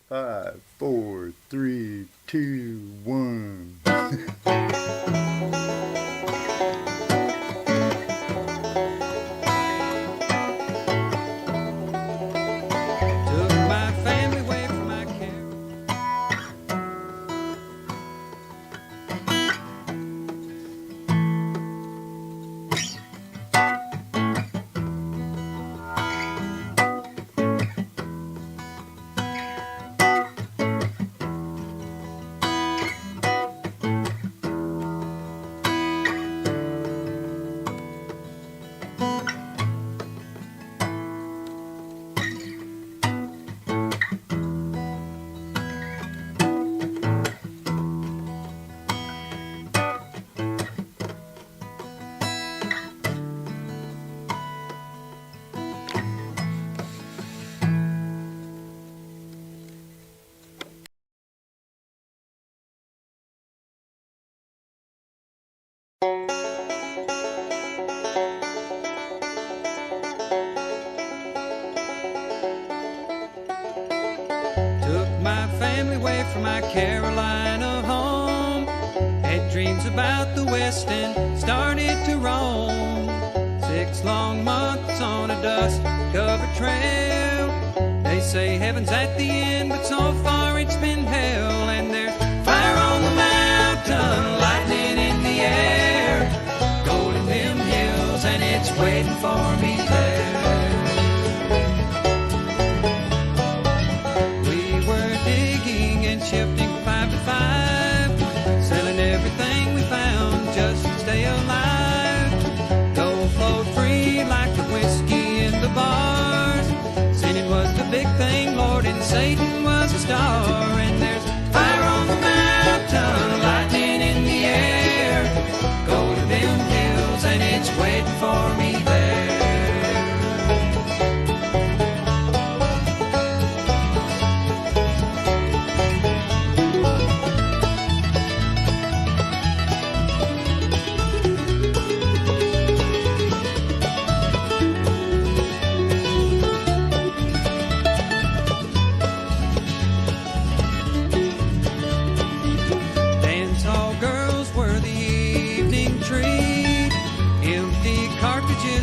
5, 4, 3, 2, 1. My Carolina home, had dreams about the West and started to roam. 6 long months on a dust-covered trail. They say heaven's at the end, but so far it's been hell. And there's fire on the mountain, lightning in the air, gold in them hills, and it's waiting for me there. Shifting 5 to 5, selling everything we found just to stay alive. Gold flowed free like the whiskey in the bars. Sinning was the big thing, Lord, and Satan was a star. And there's fire on the mountain, lightning in the air, gold in them hills, and it's waiting for me there.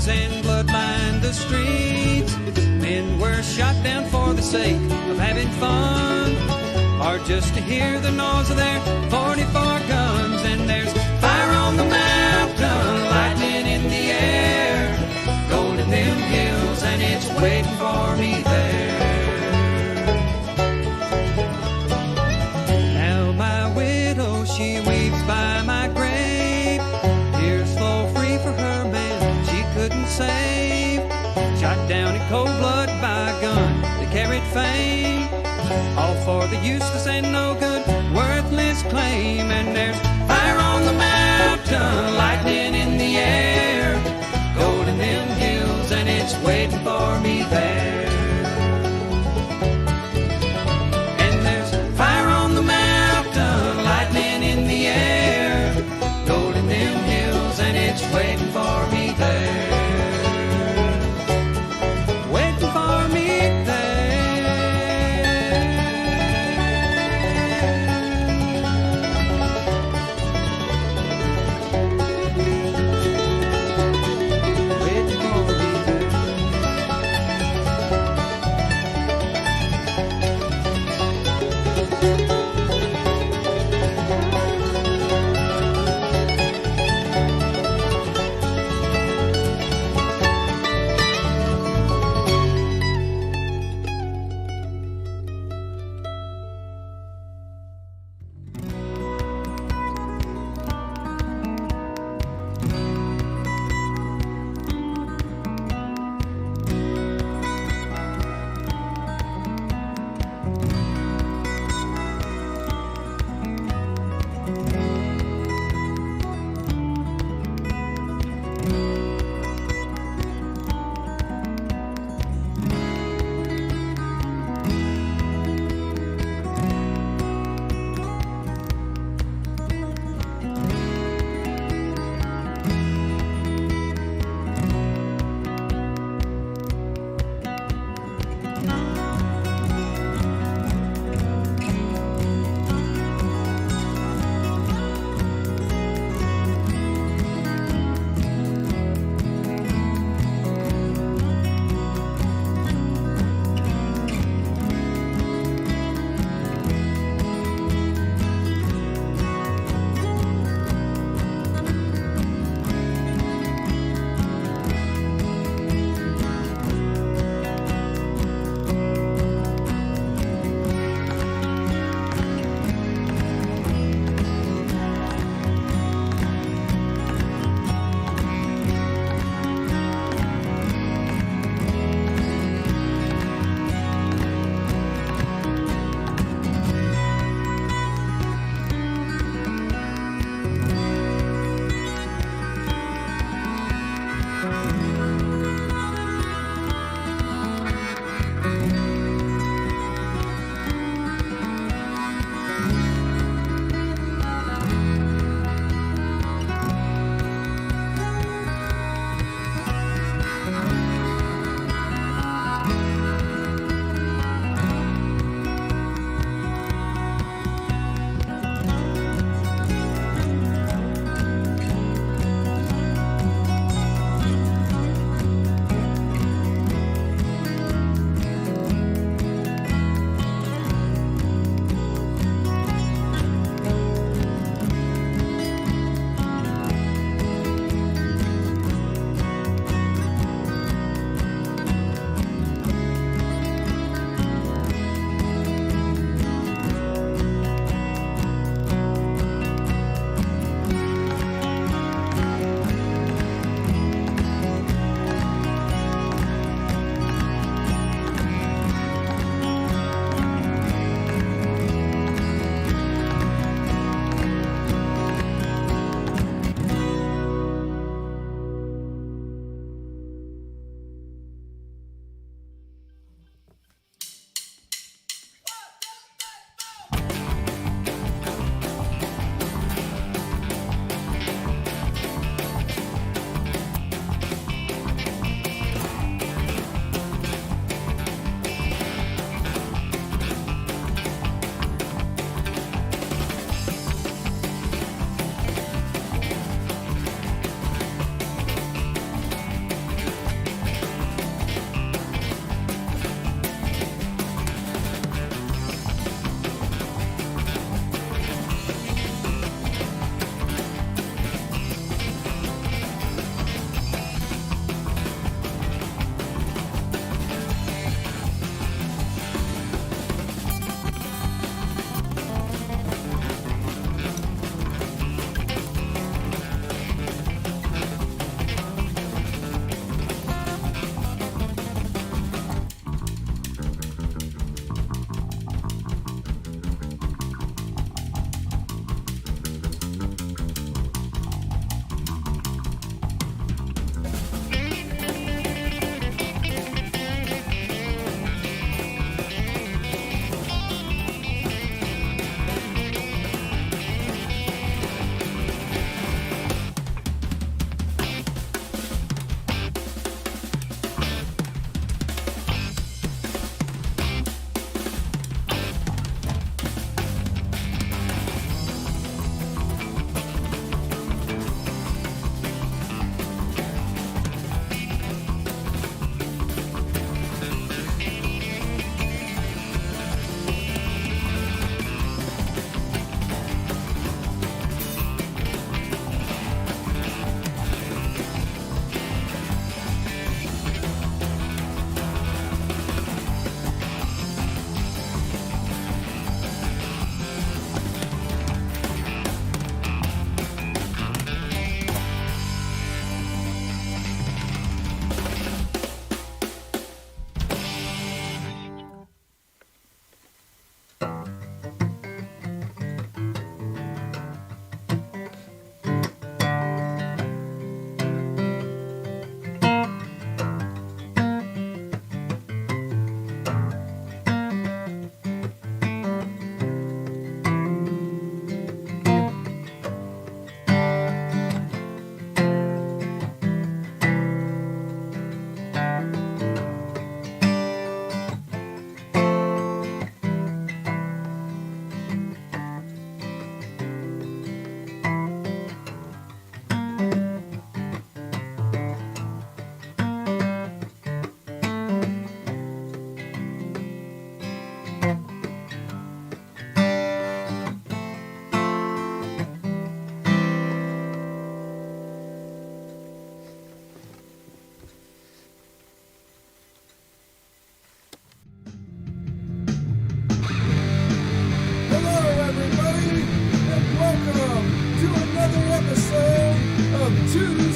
And blood lined the streets. Men were shot down for the sake of having fun, or just to hear the noise of their 44 guns. And there's fire on the mountain, lightning in the air, gold in them hills, and it's waiting for me there. Now my widow, she weeps by my grave. Tears flow free for her man couldn't save. Shot down in cold blood by a gun that carried fame, all for the useless and no good, worthless claim. And there's fire on the mountain, lightning in the air, gold in them hills, and it's waiting for me there. And there's fire on the mountain, lightning in the air, gold in them hills, and it's waiting for me there.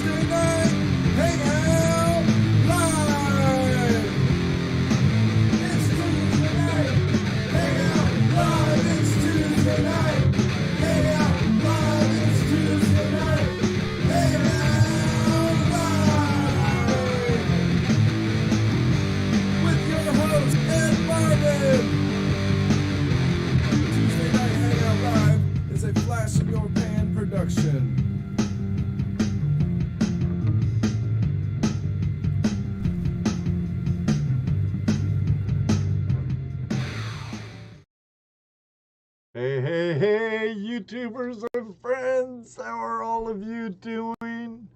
Tuesday Night Hangout Live! It's Tuesday Night Hangout Live! It's Tuesday Night Hangout Live! It's Tuesday Night Hangout Live! With your host, Ed Marvin! Tuesday Night Hangout Live is a Flash in Your Pan production. Hey, YouTubers and friends, how are all of you doing?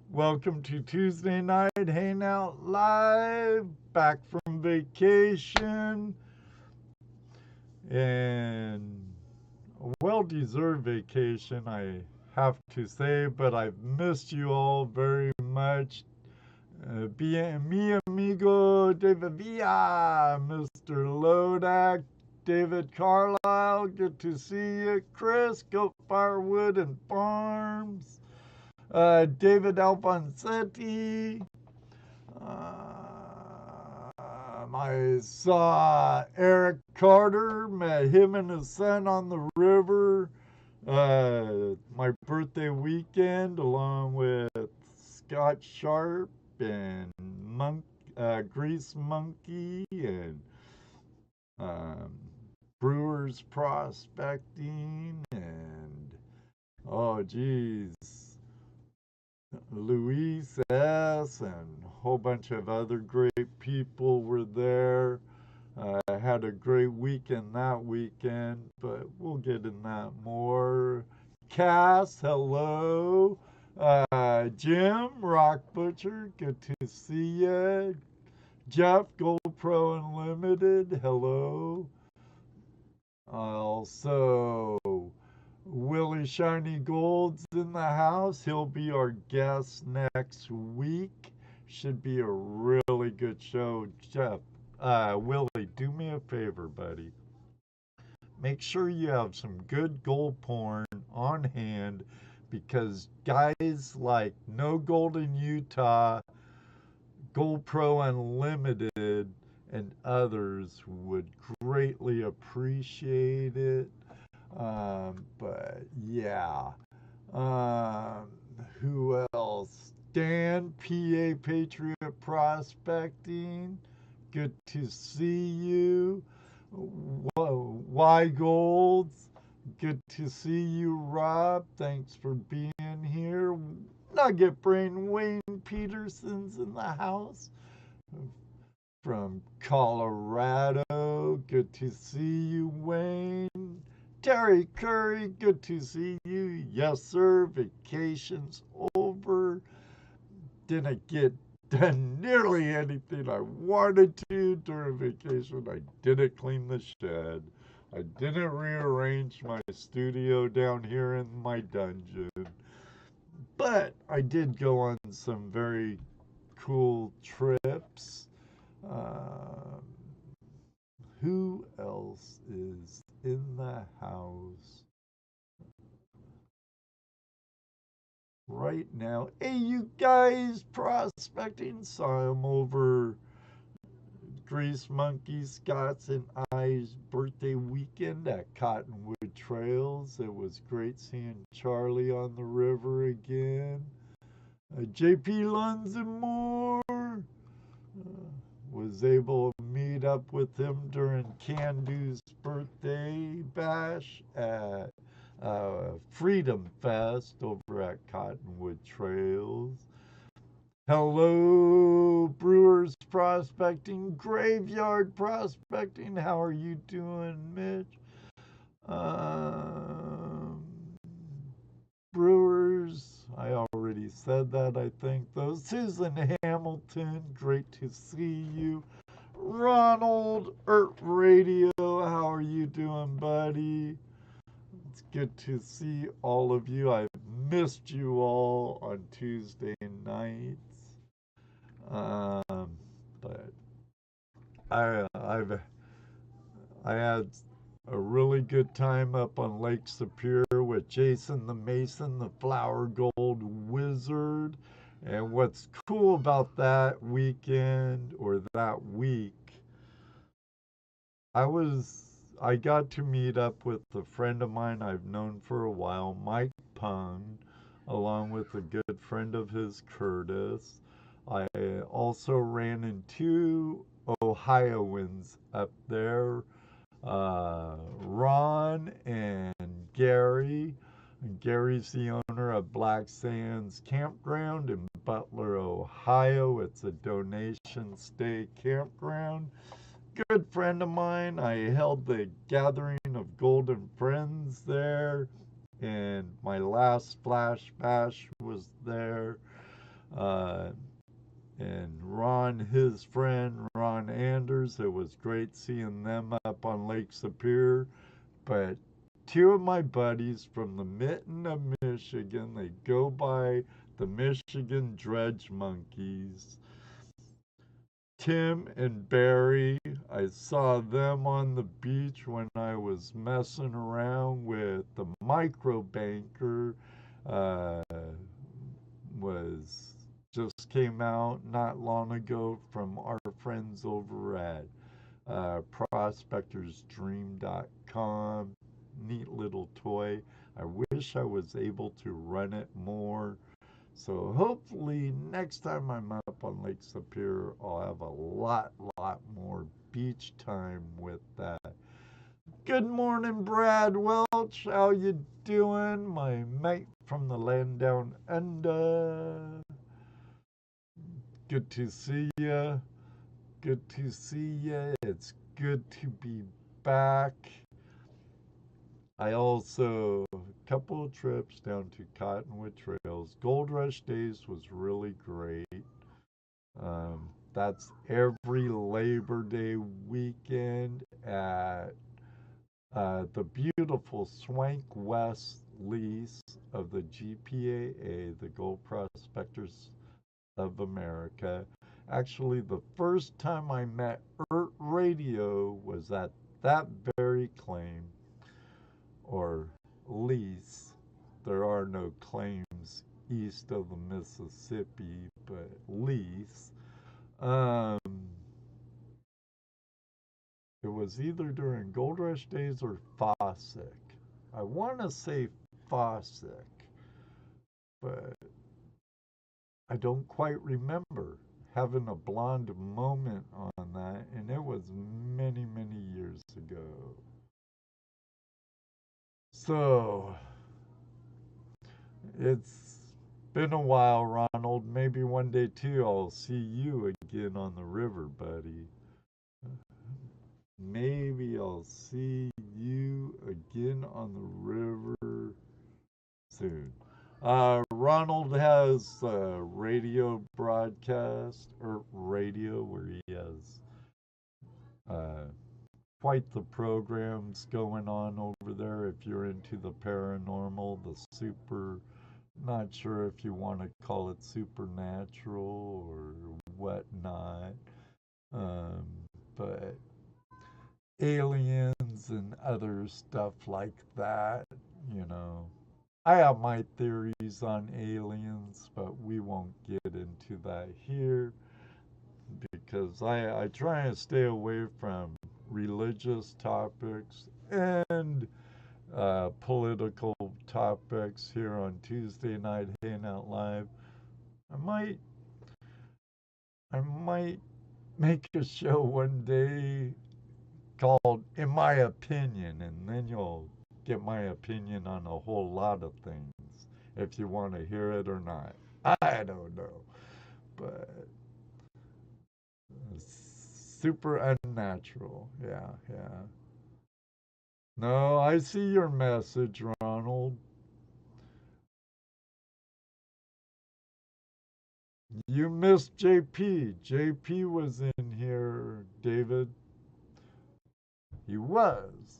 Welcome to Tuesday Night Hangout Live, back from vacation, and a well-deserved vacation, I have to say, but I've missed you all very much. Mi amigo David Villa, Mr. Lodak, David Carlisle, good to see you. Chris, Goat Firewood and Farms. David Alfonsetti. I saw Eric Carter, met him and his son on the river. My birthday weekend, along with Scott Sharp and Grease Monkey and Brewers Prospecting and Luis S. and a whole bunch of other great people were there. I had a great weekend that weekend, but we'll get in that more. Cass, hello. Jim, Rock Butcher, good to see you. Jeff, Gold Pro Unlimited, hello. Also, Willie Shiny Gold's in the house. He'll be our guest next week. Should be a really good show. Jeff, Willie, do me a favor, buddy. Make sure you have some good gold porn on hand, because guys like No Gold in Utah, Gold Pro Unlimited, and others would greatly appreciate it. But yeah. Who else? Dan, PA Patriot Prospecting. Good to see you. Y Golds. Good to see you, Rob. Thanks for being here. Nugget Brain Wayne Peterson's in the house from Colorado. Good to see you, Wayne. Terry Curry, good to see you. Yes, sir. Vacation's over. Didn't get done nearly anything I wanted to during vacation. I didn't clean the shed. I didn't rearrange my studio down here in my dungeon. But I did go on some very cool trips. Who else is in the house right now? Hey, you guys prospecting. Saw him over Grease Monkey, Scott's, and I's birthday weekend at Cottonwood Trails. It was great seeing Charlie on the river again. JP Lunds and more. Was able to meet up with him during Candu's birthday bash at Freedom Fest over at Cottonwood Trails. Hello, Brewers Prospecting, Graveyard Prospecting. How are you doing, Mitch? Brewers, I already said that, I think, though. Susan Hamilton, great to see you. Ronald, Radio, how are you doing, buddy? It's good to see all of you. I've missed you all on Tuesday nights. But I had a really good time up on Lake Superior with Jason the Mason, the Flower Gold Wizard, And what's cool about that weekend or that week, I got to meet up with a friend of mine I've known for a while, Mike Pung, along with a good friend of his, Curtis. I also ran into Ohioans up there, Ron and Gary. Gary's the owner of Black Sands Campground in Butler, Ohio. It's a donation stay campground. Good friend of mine. I held the gathering of Golden Friends there, and my last Flash Bash was there. Uh, and Ron, his friend, Ron Anders, it was great seeing them up on Lake Superior. But two of my buddies from the Mitten of Michigan, they go by the Michigan Dredge Monkeys. Tim and Barry, I saw them on the beach when I was messing around with the micro banker. Uh, was just came out not long ago from our friends over at prospectorsdream.com. Neat little toy. I wish I was able to run it more. So hopefully next time I'm up on Lake Superior, I'll have a lot more beach time with that. Good morning, Brad Welch. How you doing, my mate from the land down under? Good to see ya. Good to see ya. It's good to be back. I also, a couple of trips down to Cottonwood Trails. Gold Rush Days was really great. That's every Labor Day weekend at the beautiful Swank West lease of the GPAA, the Gold Prospectors of America. Actually, the first time I met Radio was at that very claim or lease. There are no claims east of the Mississippi, but lease. It was either during Gold Rush Days or Fossick. I want to say Fossick, but I don't quite remember having a blonde moment on that, and it was many years ago. So, it's been a while, Ronald. Maybe one day too I'll see you again on the river, buddy. Maybe I'll see you again on the river soon. Ronald has a radio broadcast, or radio, where he has quite the programs going on over there. If you're into the paranormal, the super, not sure if you want to call it supernatural or whatnot, but aliens and other stuff like that, you know. I have my theories on aliens, but we won't get into that here because I try and stay away from religious topics and political topics here on Tuesday Night Hangout Live. I might make a show one day called In My Opinion, and then you'll get my opinion on a whole lot of things if you want to hear it or not. I don't know. But super unnatural. Yeah. No, I see your message, Ronald. You missed JP. JP was in here, David. He was.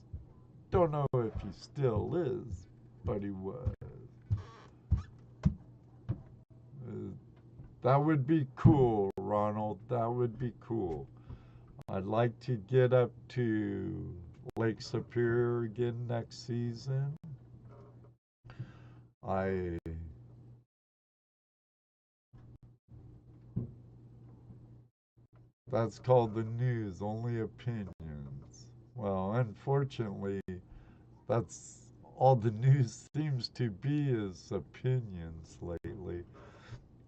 Don't know if he still is, but he was. That would be cool, Ronald. That would be cool. I'd like to get up to Lake Superior again next season. I That's called the news, only opinions. Well, unfortunately, that's all the news seems to be is opinions lately.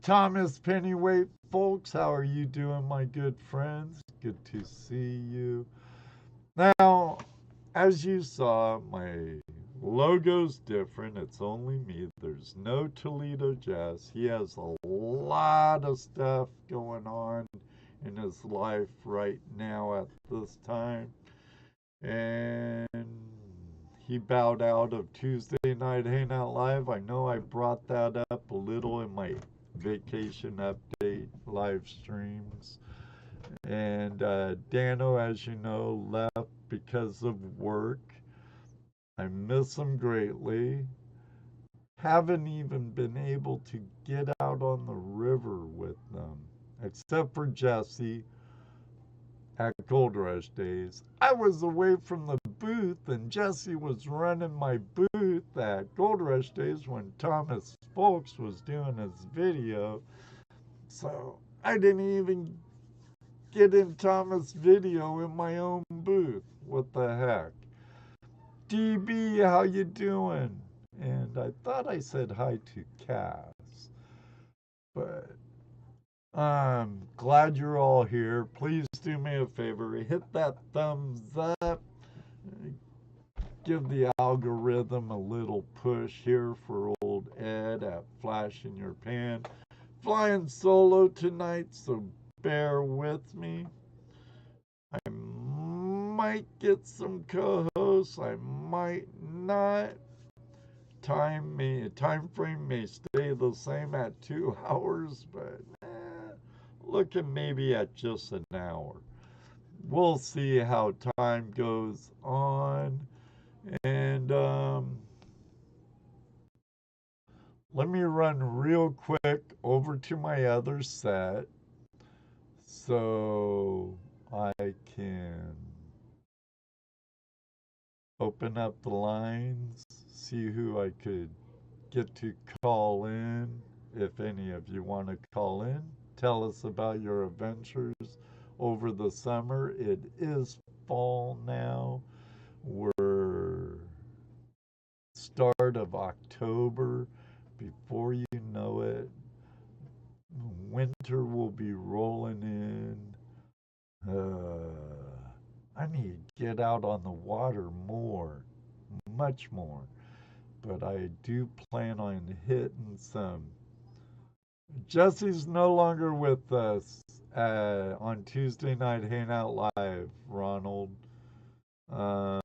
Thomas Pennyweight, folks, how are you doing, my good friends? Good to see you. Now, as you saw, my logo's different. It's only me. There's no Toledo Jazz. He has a lot of stuff going on in his life right now at this time. And he bowed out of Tuesday Night Hangout Live. I know I brought that up a little in my vacation update live streams. And Dano, as you know, left because of work. I miss him greatly. Haven't even been able to get out on the river with them, except for Jesse at Gold Rush days. I was away from the booth, and Jesse was running my booth at Gold Rush days when Thomas Folks was doing his video. So I didn't even get in Thomas' video in my own booth. What the heck? DB, how you doing? And I thought I said hi to Cass. But I'm glad you're all here. Please do me a favor. Hit that thumbs up. Give the algorithm a little push here for old Ed at Flash in Your Pan. Flying solo tonight, so bear with me. I might get some co-hosts. I might not. Time frame may stay the same at 2 hours, but looking maybe at just an hour. We'll see how time goes on. And let me run real quick over to my other set so I can open up the lines, see who I could get to call in. If any of you want to call in, tell us about your adventures over the summer. It is fall now. We're start of October. Before you know it, winter will be rolling in. I need to get out on the water more, much more. But I do plan on hitting some. Jesse's no longer with us on Tuesday Night Hangout Live, Ronald. No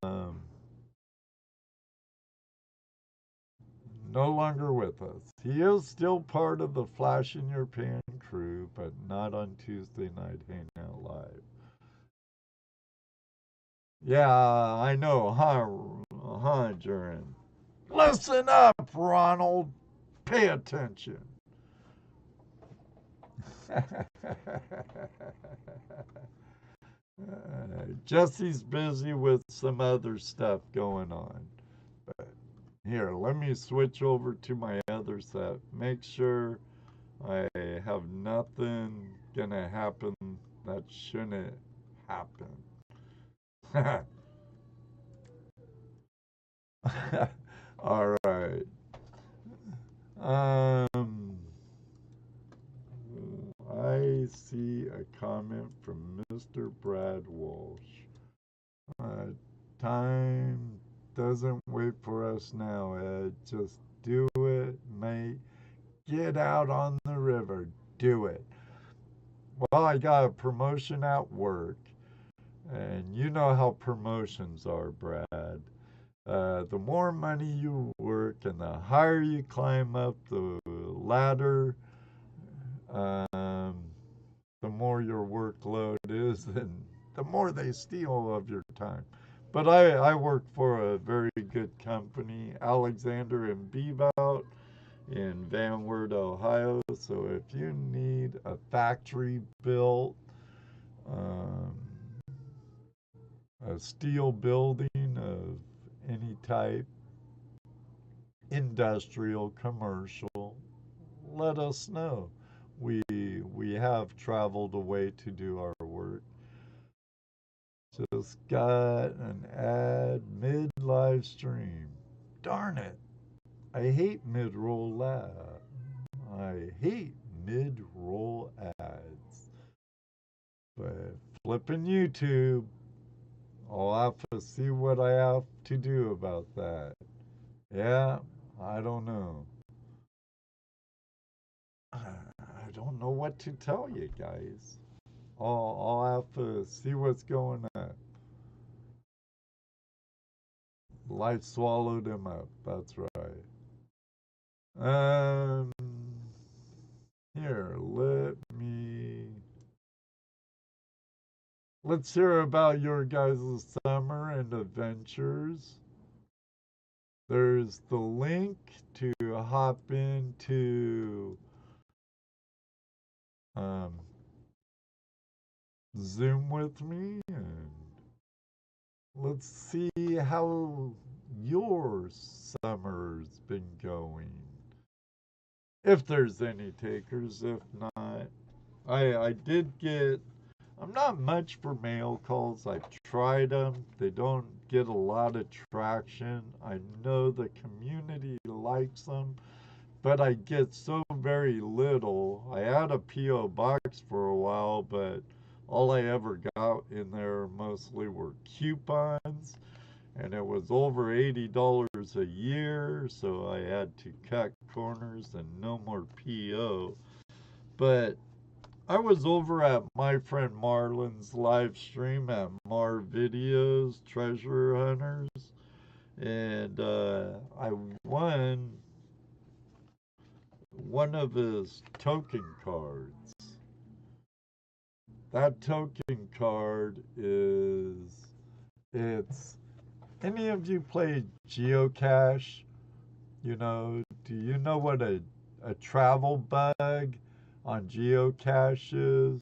longer with us. He is still part of the Flash in Your Pan crew, but not on Tuesday Night Hangout Live. Yeah, I know, huh, Jaren? Listen up, Ronald. Pay attention. Jesse's busy with some other stuff going on. But here, let me switch over to my other set. Make sure I have nothing gonna happen that shouldn't happen. All right. I see a comment from Mr. Brad Walsh. Time doesn't wait for us now, Ed. Just do it, mate. Get out on the river. Do it. Well, I got a promotion at work. And you know how promotions are, Brad. The more money you work and the higher you climb up the ladder, the more your workload is, and the more they steal of your time. But I work for a very good company, Alexander and Beevout in Van Wert, Ohio. So if you need a factory built, a steel building of any type, industrial, commercial, let us know. We have traveled away to do our work. Just got an ad mid live stream. Darn it. I hate mid-roll I hate mid-roll ads. But flipping YouTube, I'll have to see what I have to do about that. Yeah, I don't know. I don't know what to tell you guys. I'll have to see what's going on. Life swallowed him up. That's right. Here, let's hear about your guys' summer and adventures. There's the link to hop into Zoom with me, and let's see how your summer's been going. If there's any takers, if not, I did get. I'm not much for mail calls. I've tried them. They don't get a lot of traction. I know the community likes them, but I get so very little. I had a P.O. box for a while, but all I ever got in there mostly were coupons, and it was over $80 a year, so I had to cut corners and no more P.O. But I was over at my friend Marlon's live stream at Mar Videos Treasure Hunters, and I won one of his token cards. That token card it's, any of you play geocache? Do you know what a travel bug on geocache is?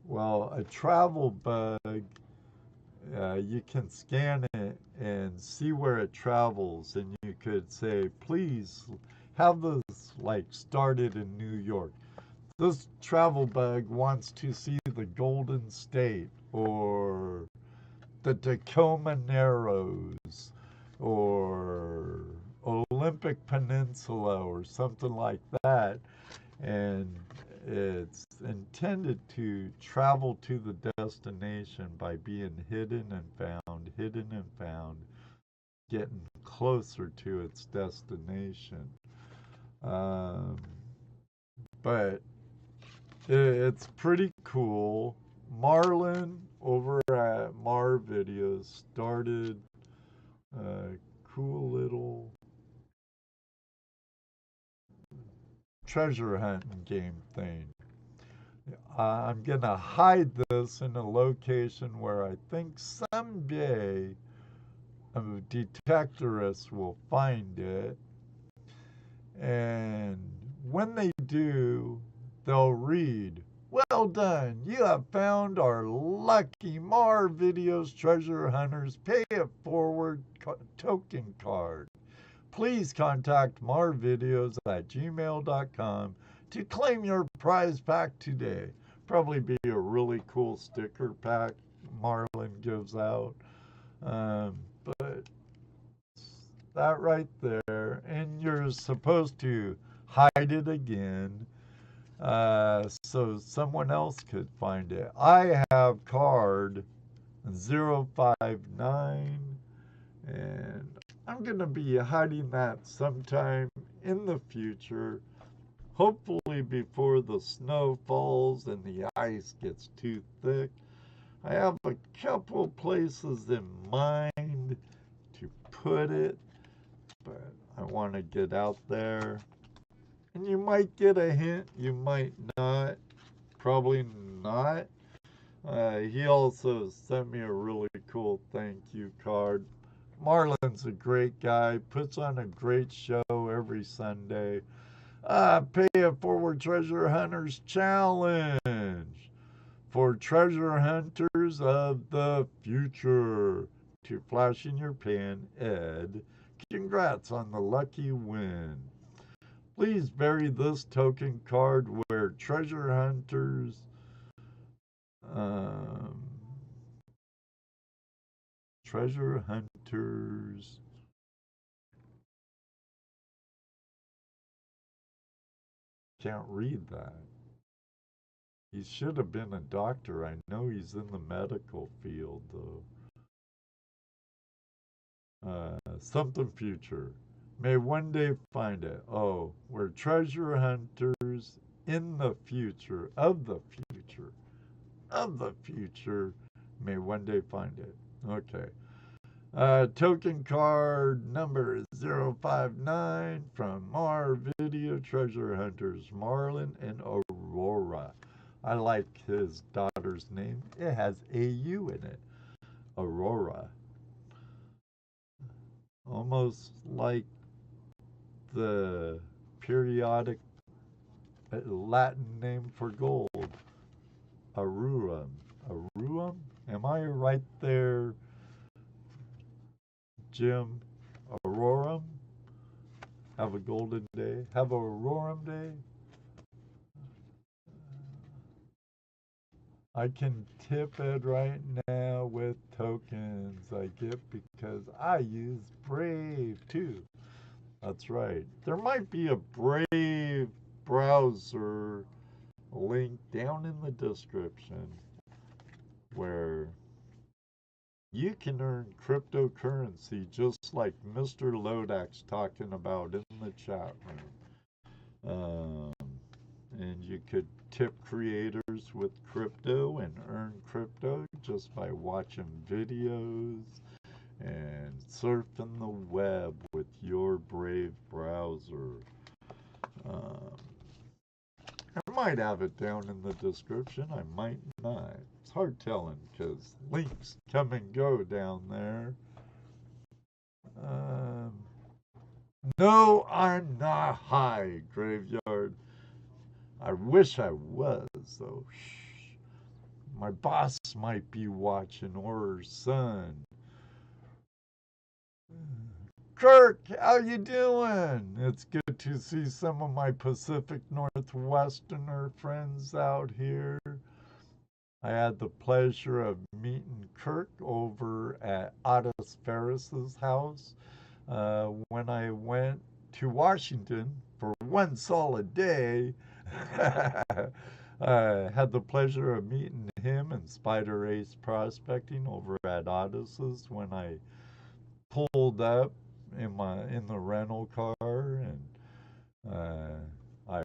Well, a travel bug, you can scan it and see where it travels, and you could say, please have this like started in New York. This travel bug wants to see the Golden State or the Tacoma Narrows or Olympic Peninsula or something like that. And it's intended to travel to the destination by being hidden and found, getting closer to its destination. But it's pretty cool. Marlon over at Mar Videos started a cool little treasure hunting game thing. I'm going to hide this in a location where I think someday a detectorist will find it. And when they do, they'll read, "Well done, you have found our lucky Mar Videos Treasure Hunters Pay It Forward token card. Please contact marvideos@gmail.com to claim your prize pack today." Probably be a really cool sticker pack Marlon gives out. But that right there, and you're supposed to hide it again so someone else could find it. I have card 059, and I'm going to be hiding that sometime in the future, hopefully before the snow falls and the ice gets too thick. I have a couple places in mind to put it, but I want to get out there. And you might get a hint, you might not. Probably not. He also sent me a really cool thank you card. Marlon's a great guy, puts on a great show every Sunday. Pay It Forward Treasure Hunters Challenge for treasure hunters of the future. To flash in your pan, Ed. Congrats on the lucky win. Please bury this token card where treasure hunters treasure hunters. Can't read that. He should have been a doctor. I know he's in the medical field, though. Something future. May one day find it. Oh, we're treasure hunters in the future, of the future, of the future. May one day find it. Okay. Token card number 059 from Mar Video Treasure Hunters, Marlin and Aurora. I like his daughter's name. It has AU in it. Aurora. Almost like the periodic Latin name for gold. Aururum. Aururum? Am I right there, Jim? Aurorum? Have a golden day. Have a Aurorum day. I can tip it right now with tokens I get because I use Brave too. That's right. There might be a Brave browser link down in the description where you can earn cryptocurrency just like Mr. Lodak's talking about in the chat room. And you could tip creators with crypto and earn crypto just by watching videos and surfing the web with your Brave browser. I might have it down in the description. I might not. It's hard telling because links come and go down there. No, I'm not high, Graveyard. I wish I was, though. Shh. My boss might be watching, or her son. Kirk, how you doing? It's good to see some of my Pacific Northwesterner friends out here. I had the pleasure of meeting Kirk over at Otis Ferris's house when I went to Washington for one solid day. I had the pleasure of meeting him and Spider Ace Prospecting over at Otis's when I pulled up in the rental car, and I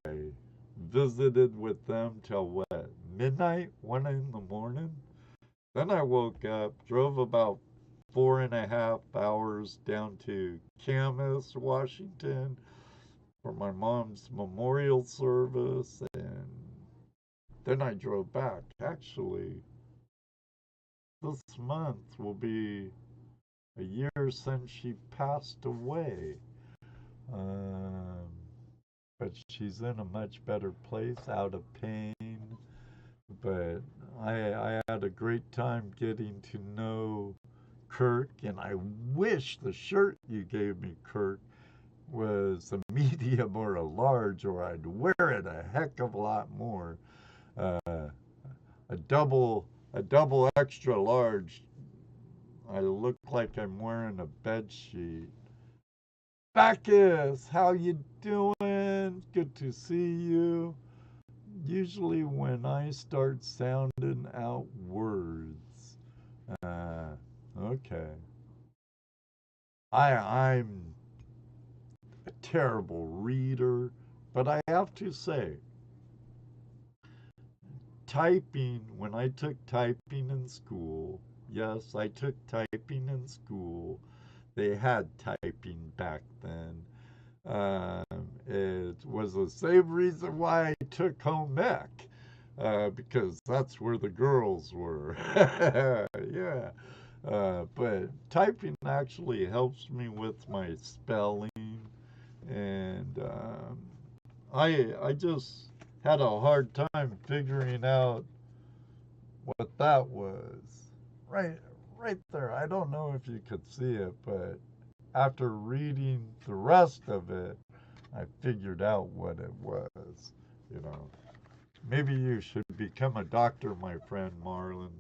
visited with them till what, midnight, 1 in the morning. Then I woke up, drove about 4.5 hours down to Camas, Washington, for my mom's memorial service, and then I drove back. Actually, this month will be a year since she passed away. But she's in a much better place, out of pain. But I had a great time getting to know Kirk, and I wish the shirt you gave me, Kirk, was a medium or a large, or I'd wear it a heck of a lot more. A double extra large. I look like I'm wearing a bed sheet. Bacchus, how you doing? Good to see you. Usually when I start sounding out words. Okay. I'm a terrible reader, but I have to say, typing, when I took typing in school, yes, I took typing in school. They had typing back then. It was the same reason why I took home ec, because that's where the girls were. Yeah. But typing actually helps me with my spelling, and I just had a hard time figuring out what that was. Right there. I don't know if you could see it, but after reading the rest of it, I figured out what it was. You know, maybe you should become a doctor, my friend Marlin.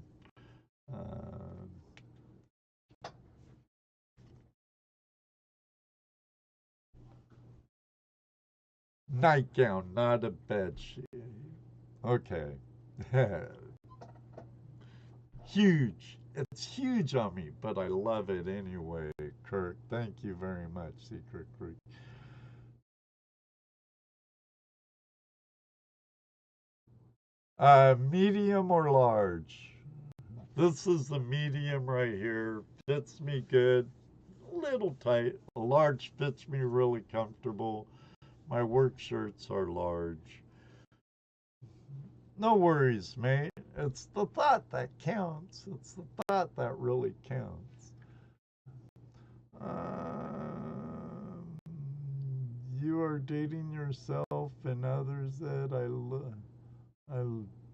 Nightgown, not a bed sheet. Okay. Huge. It's huge on me, but I love it anyway, Kirk. Thank you very much, Secret Creek. Medium or large? This is the medium right here. Fits me good. A little tight. A large fits me really comfortable. My work shirts are large. No worries, mate. It's the thought that counts. It's the thought that really counts. Um, you are dating yourself and others that I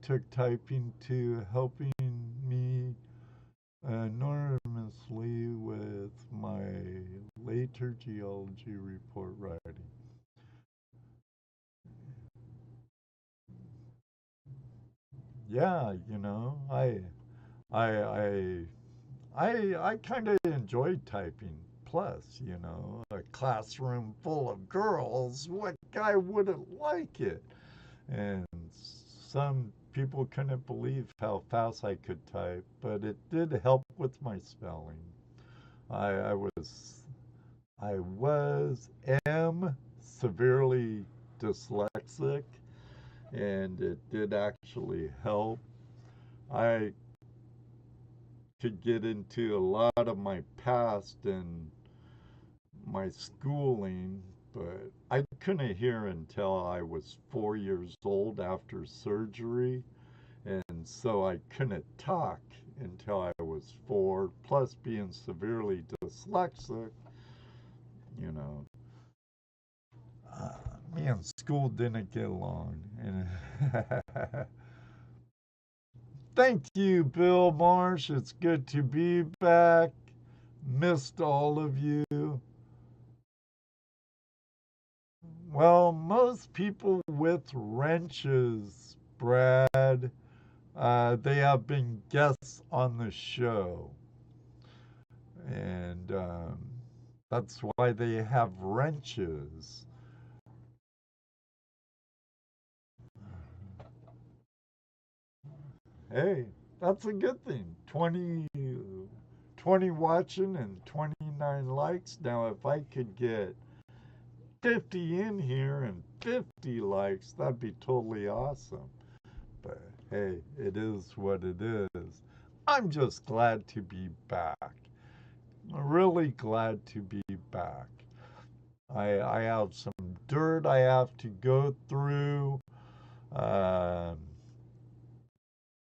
took typing to helping me enormously with my later geology report writing. Yeah, I I kind of enjoyed typing. Plus, a classroom full of girls, what guy wouldn't like it? And some people couldn't believe how fast I could type, but it did help with my spelling. I, I was I was am severely dyslexic, and it did actually help. I could get into a lot of my past and my schooling, but I couldn't hear until I was 4 years old after surgery, and so I couldn't talk until I was four. Plus, being severely dyslexic, you know, uh, me and school didn't get along. And thank you, Bill Marsh. It's good to be back. Missed all of you. Well, most people with wrenches, Brad, they have been guests on the show. And that's why they have wrenches. Hey, that's a good thing. 20 watching and 29 likes. Now, if I could get 50 in here and 50 likes, that'd be totally awesome. But hey, it is what it is. I'm just glad to be back. Really glad to be back. I have some dirt I have to go through. Um,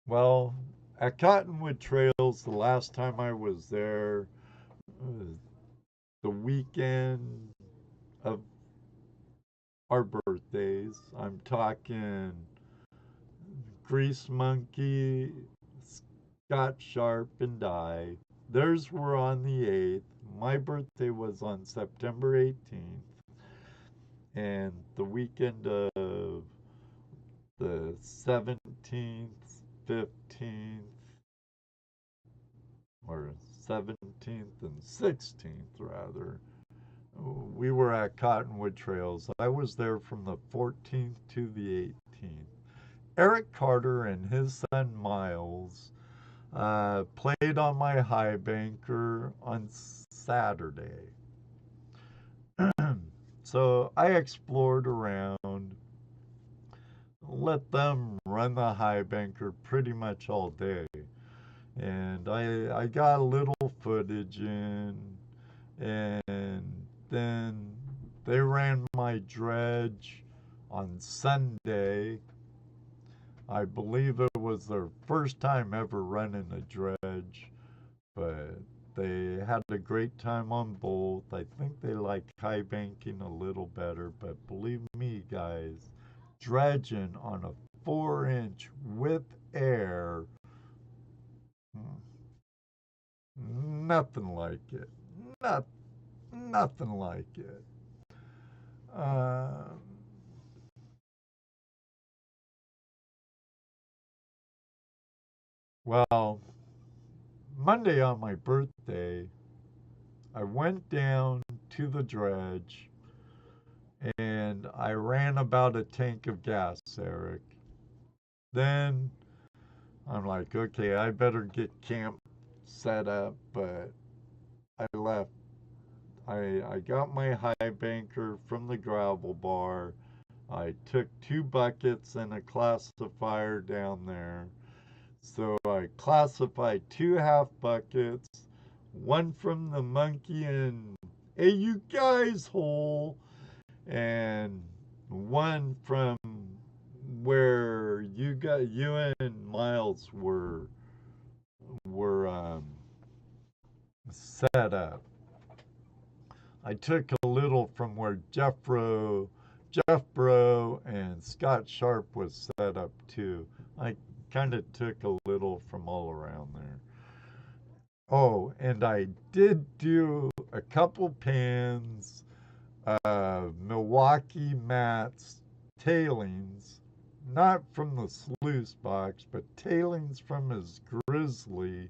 well, at Cottonwood Trails, the last time I was there, the weekend of our birthdays, I'm talking Grease Monkey, Scott Sharp, and I. Theirs were on the 8th. My birthday was on September 18th. And the weekend of the 17th, 15th, or 17th and 16th, rather, we were at Cottonwood Trails. I was there from the 14th to the 18th. Eric Carter and his son Miles played on my high banker on Saturday. So I explored around, let them run the high banker pretty much all day. And I got a little footage in, and then they ran my dredge on Sunday. I believe it was their first time ever running a dredge, but they had a great time on both. I think they like high banking a little better, but believe me, guys, dredging on a 4-inch with air, nothing like it. Not, nothing like it. Uh, well, Monday on my birthday, I went down to the dredge and I ran about a tank of gas, Eric. Then I'm like, okay, I better get camp set up, but I left. I got my high banker from the gravel bar. I took 2 buckets and a classifier down there. So I classified 2 half buckets, one from the monkey and hey you guys hole, and one from where you and Miles were set up. I took a little from where Jeff Bro and Scott Sharp was set up too. I kind of took a little from all around there. Oh, and I did do a couple pans of Milwaukee Matt's tailings, not from the sluice box, but tailings from his grizzly.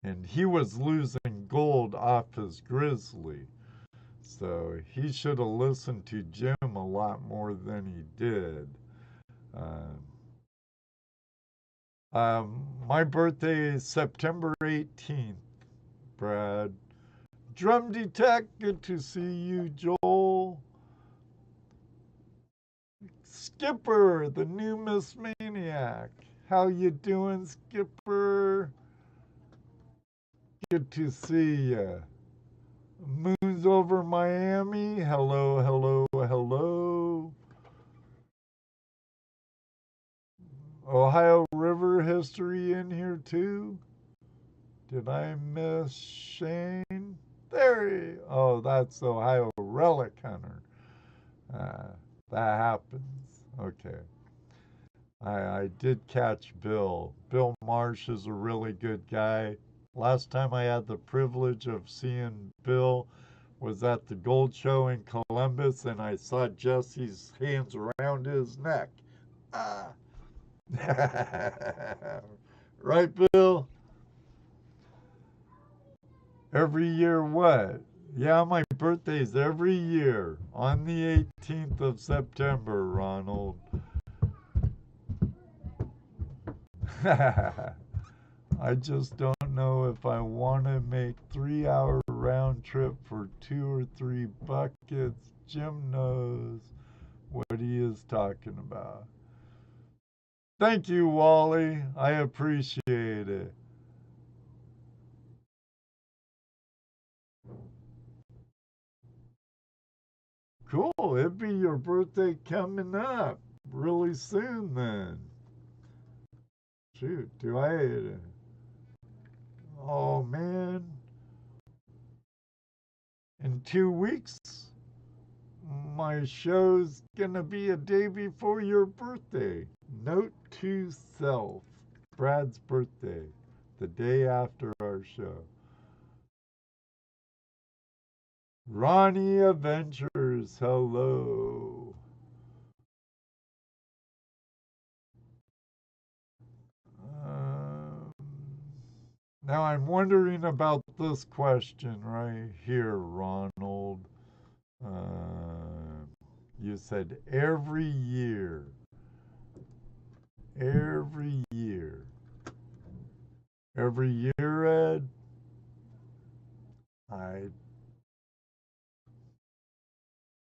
And he was losing gold off his grizzly. So he should have listened to Jim a lot more than he did. My birthday is September 18th, Brad. Drum Detect, good to see you, Joel. Skipper, the new Miss Maniac. How you doing, Skipper? Good to see ya. Moons over Miami. Hello, hello, hello. Ohio River history in here too. Did I miss Shane? There he. Oh, that's Ohio Relic Hunter. That happens. Okay. I did catch Bill. Bill Marsh is a really good guy. Last time I had the privilege of seeing Bill was at the Gold Show in Columbus, and I saw Jesse's hands around his neck. Ah. Right, Bill? Every year what? Yeah, my birthday's every year on the 18th of September, Ronald. I just don't know if I want to make 3-hour round trip for 2 or 3 buckets. Jim knows what he is talking about. Thank you, Wally. I appreciate it. Cool. It'd be your birthday coming up really soon then. Shoot, do I? Oh, man. In 2 weeks, my show's gonna be a day before your birthday. Note to self, Brad's birthday, the day after our show. Ronnie Adventures, hello. Now I'm wondering about this question right here, Ronald. You said every year. Every year. Every year, Ed? I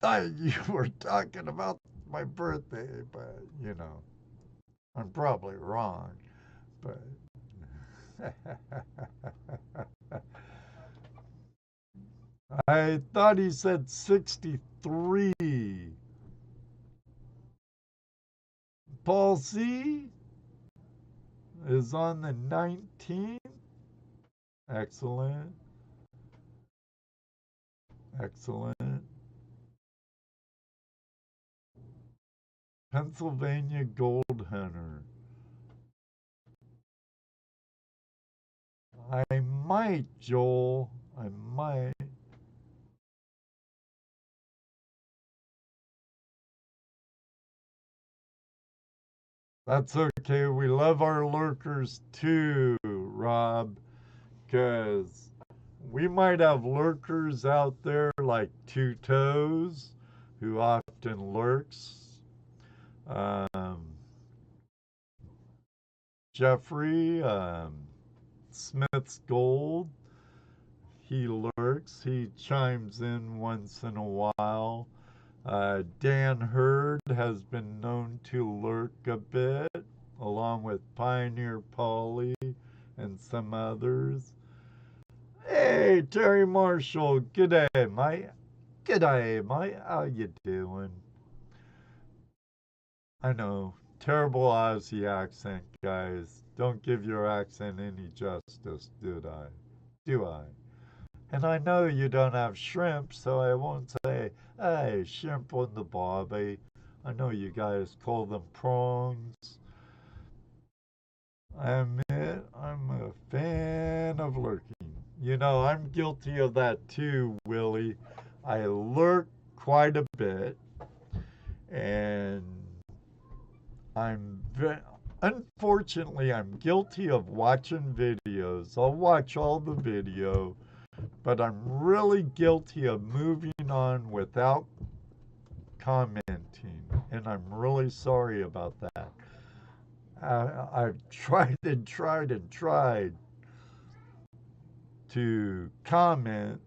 thought you were talking about my birthday, but, you know, I'm probably wrong. But I thought he said 63. Paul C is on the 19th. Excellent. Excellent. Pennsylvania Gold Hunter. I might, Joel. I might. That's okay. We love our lurkers too, Rob, because we might have lurkers out there like Two Toes, who often lurks. Jeffrey, Smith's Gold, he lurks. He chimes in once in a while. Dan Hurd has been known to lurk a bit, along with Pioneer Polly and some others. Hey, Terry Marshall, g'day, mate. G'day, mate. How you doing? I know, terrible Aussie accent, guys. Don't give your accent any justice, did I? Do I? And I know you don't have shrimp, so I won't say, hey, shrimp on the barbie. I know you guys call them prawns. I admit I'm a fan of lurking. You know, I'm guilty of that too, Willie. I lurk quite a bit, and unfortunately, I'm guilty of watching videos. I'll watch all the video, but I'm really guilty of moving on without commenting, and I'm really sorry about that. I've tried and tried and tried to comment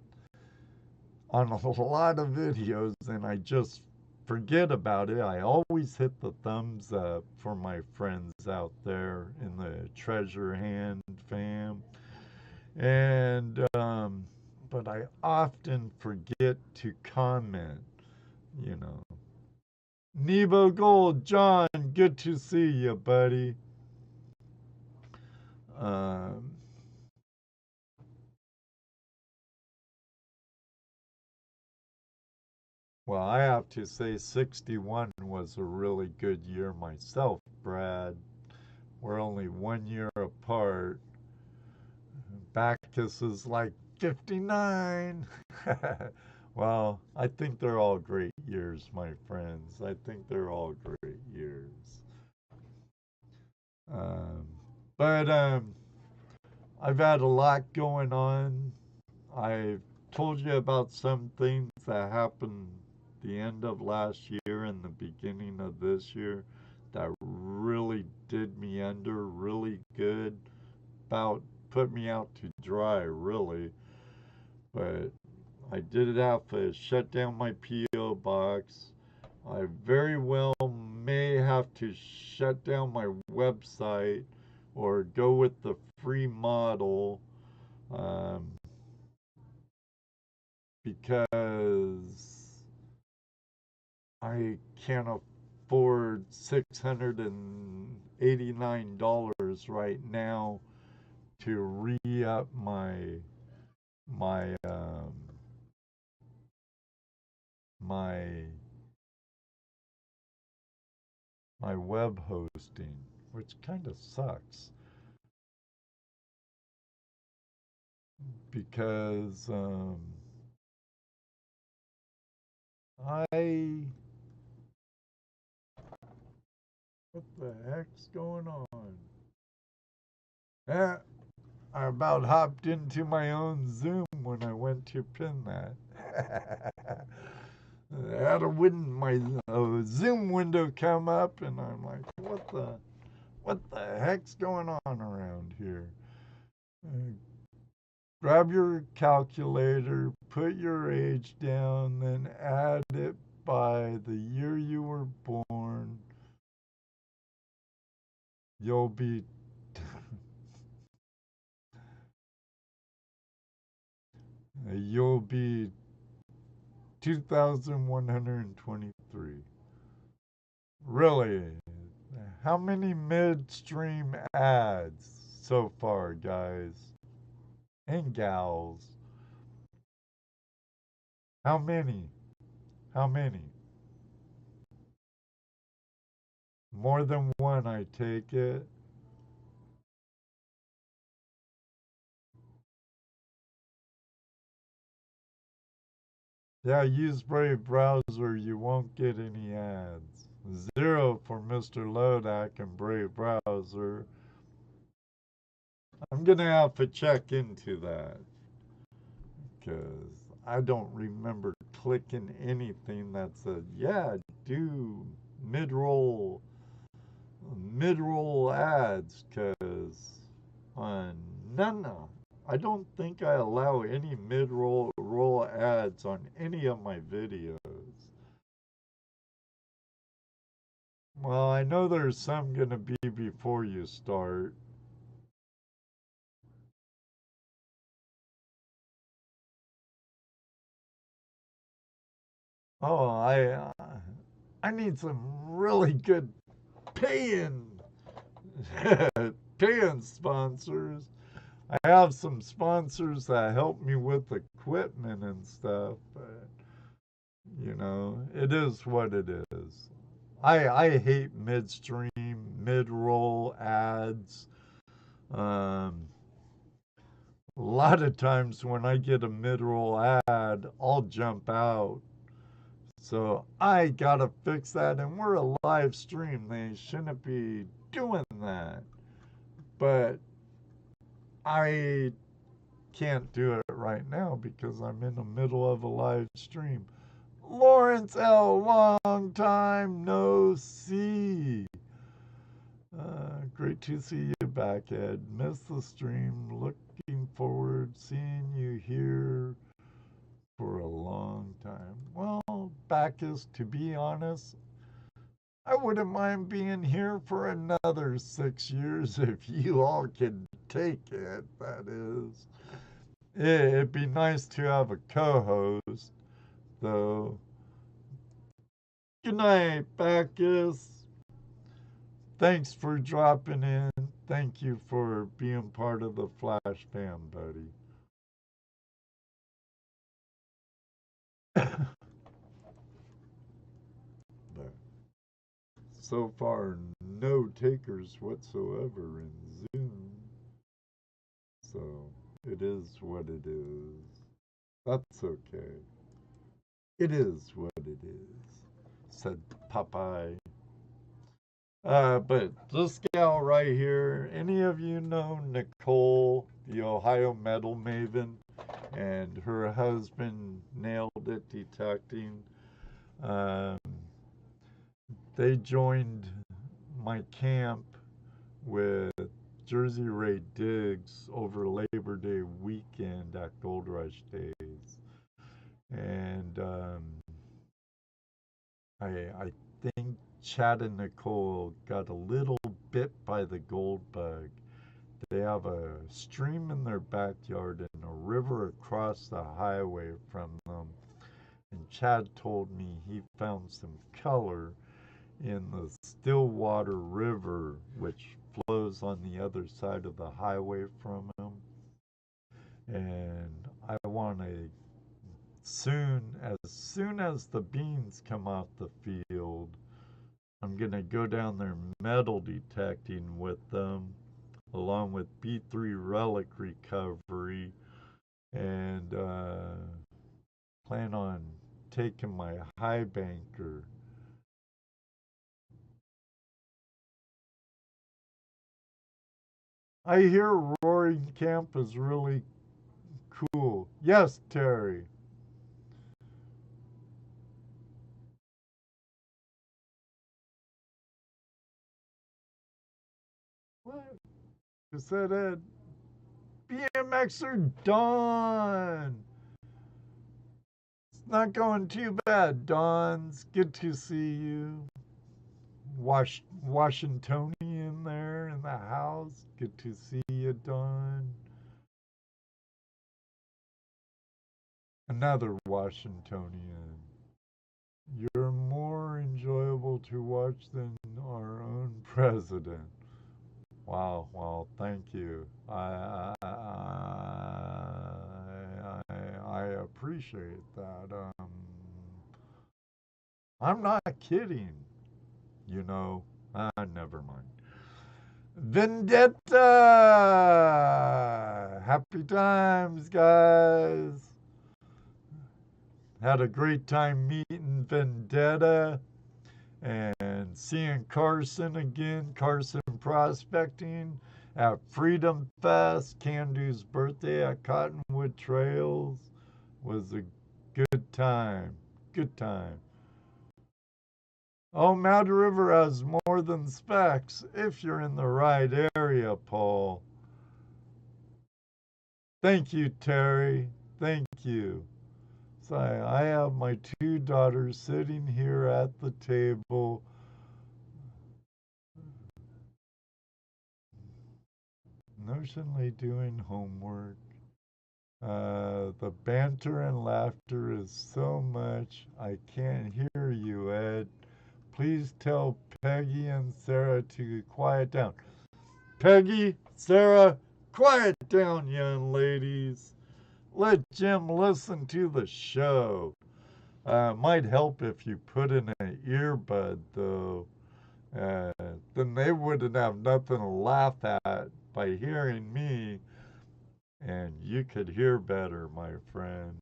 on a lot of videos, and I just forget about it. I always hit the thumbs up for my friends out there in the Treasure Hand fam. And, but I often forget to comment, you know. Nebo Gold, John, good to see you, buddy. Well, I have to say 61 was a really good year myself, Brad. We're only 1 year apart. Bacchus is like 59. Well, I think they're all great years, my friends. I think they're all great years. But I've had a lot going on. I've told you about some things that happened the end of last year and the beginning of this year that really did me under really good, about put me out to dry, really. But I did have to shut down my P.O. box. I very well may have to shut down my website or go with the free model, because I can't afford $689 right now to re-up my my web hosting, which kind of sucks because what the heck's going on? I about hopped into my own Zoom when I went to pin that. I had my Zoom window come up, and I'm like, what the heck's going on around here? Grab your calculator, put your age down, then add it by the year you were born. You'll be you'll be 2,123. Really? How many midstream ads so far, guys? And gals? How many? How many? More than one, I take it. Yeah, use Brave Browser, you won't get any ads. 0 for Mr. Lodak and Brave Browser. I'm gonna have to check into that. because I don't remember clicking anything that said, yeah, do mid-roll ads, because on none of, I don't think I allow any mid-roll ads on any of my videos. Well, I know there's some gonna be before you start. Oh, I need some really good paying paying sponsors. I have some sponsors that help me with equipment and stuff, but you know, it is what it is. I hate midstream, mid-roll ads. Um, a lot of times when I get a mid-roll ad, I'll jump out. So I gotta fix that, and we're a live stream. They shouldn't be doing that. But I can't do it right now because I'm in the middle of a live stream. Lawrence L., long time no see. Great to see you back, Ed. Missed the stream. Looking forward seeing you here for a long time. Well, Bacchus, to be honest, I wouldn't mind being here for another 6 years if you all can take it, that is. It'd be nice to have a co-host, though. Good night, Bacchus. Thanks for dropping in. Thank you for being part of the FlashFam, buddy. But so far, no takers whatsoever in Zoom. So it is what it is. That's okay. It is what it is, said Popeye. But this gal right here, any of you know Nicole, the Ohio metal maven, and her husband nailed it detecting? They joined my camp with Jersey Ray Diggs over Labor Day weekend at Gold Rush Days. And I think Chad and Nicole got a little bit by the gold bug. They have a stream in their backyard and a river across the highway from them. And Chad told me he found some color in the Stillwater River, which flows on the other side of the highway from him. And I want to as soon as the beans come off the field, I'm going to go down there metal detecting with them, along with B3 relic recovery, and plan on taking my high banker. I hear Roaring Camp is really cool. Yes, Terry. What? You said it. BMXer Dawn. It's not going too bad, Dawn. It's good to see you. Washingtonian there in the house. Good to see you, Dawn. Another Washingtonian. You're more enjoyable to watch than our own president. Wow, well, thank you. I appreciate that. I'm not kidding. You know, never mind. Vendetta! Happy times, guys. Had a great time meeting Vendetta and seeing Carson again, Carson Prospecting at Freedom Fest, Candu's birthday at Cottonwood Trails. Was a good time. Good time. Oh, Mad River has more than specs if you're in the right area, Paul. Thank you, Terry. Thank you. So I have my two daughters sitting here at the table. Notionally doing homework. The banter and laughter is so much. I can't hear you, Ed. Please tell Peggy and Sarah to quiet down. Peggy, Sarah, quiet down, young ladies. Let Jim listen to the show. Might help if you put in an earbud, though. Then they wouldn't have nothing to laugh at by hearing me. And you could hear better, my friend.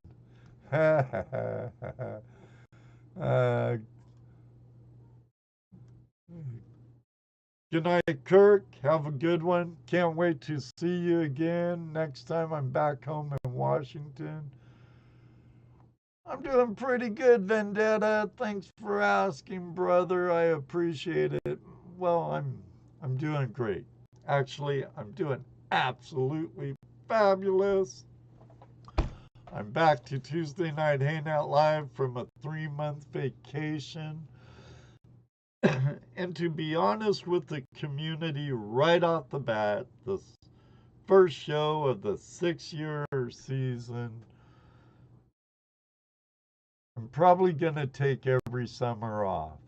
Good night, Kirk. Have a good one. Can't wait to see you again next time I'm back home in Washington. I'm doing pretty good, Vendetta. Thanks for asking, brother. I appreciate it. Well, I'm doing great. Actually, I'm doing absolutely fabulous. I'm back to Tuesday Night Hangout Live from a 3-month vacation. And to be honest with the community right off the bat, the first show of the 6-year season, I'm probably going to take every summer off.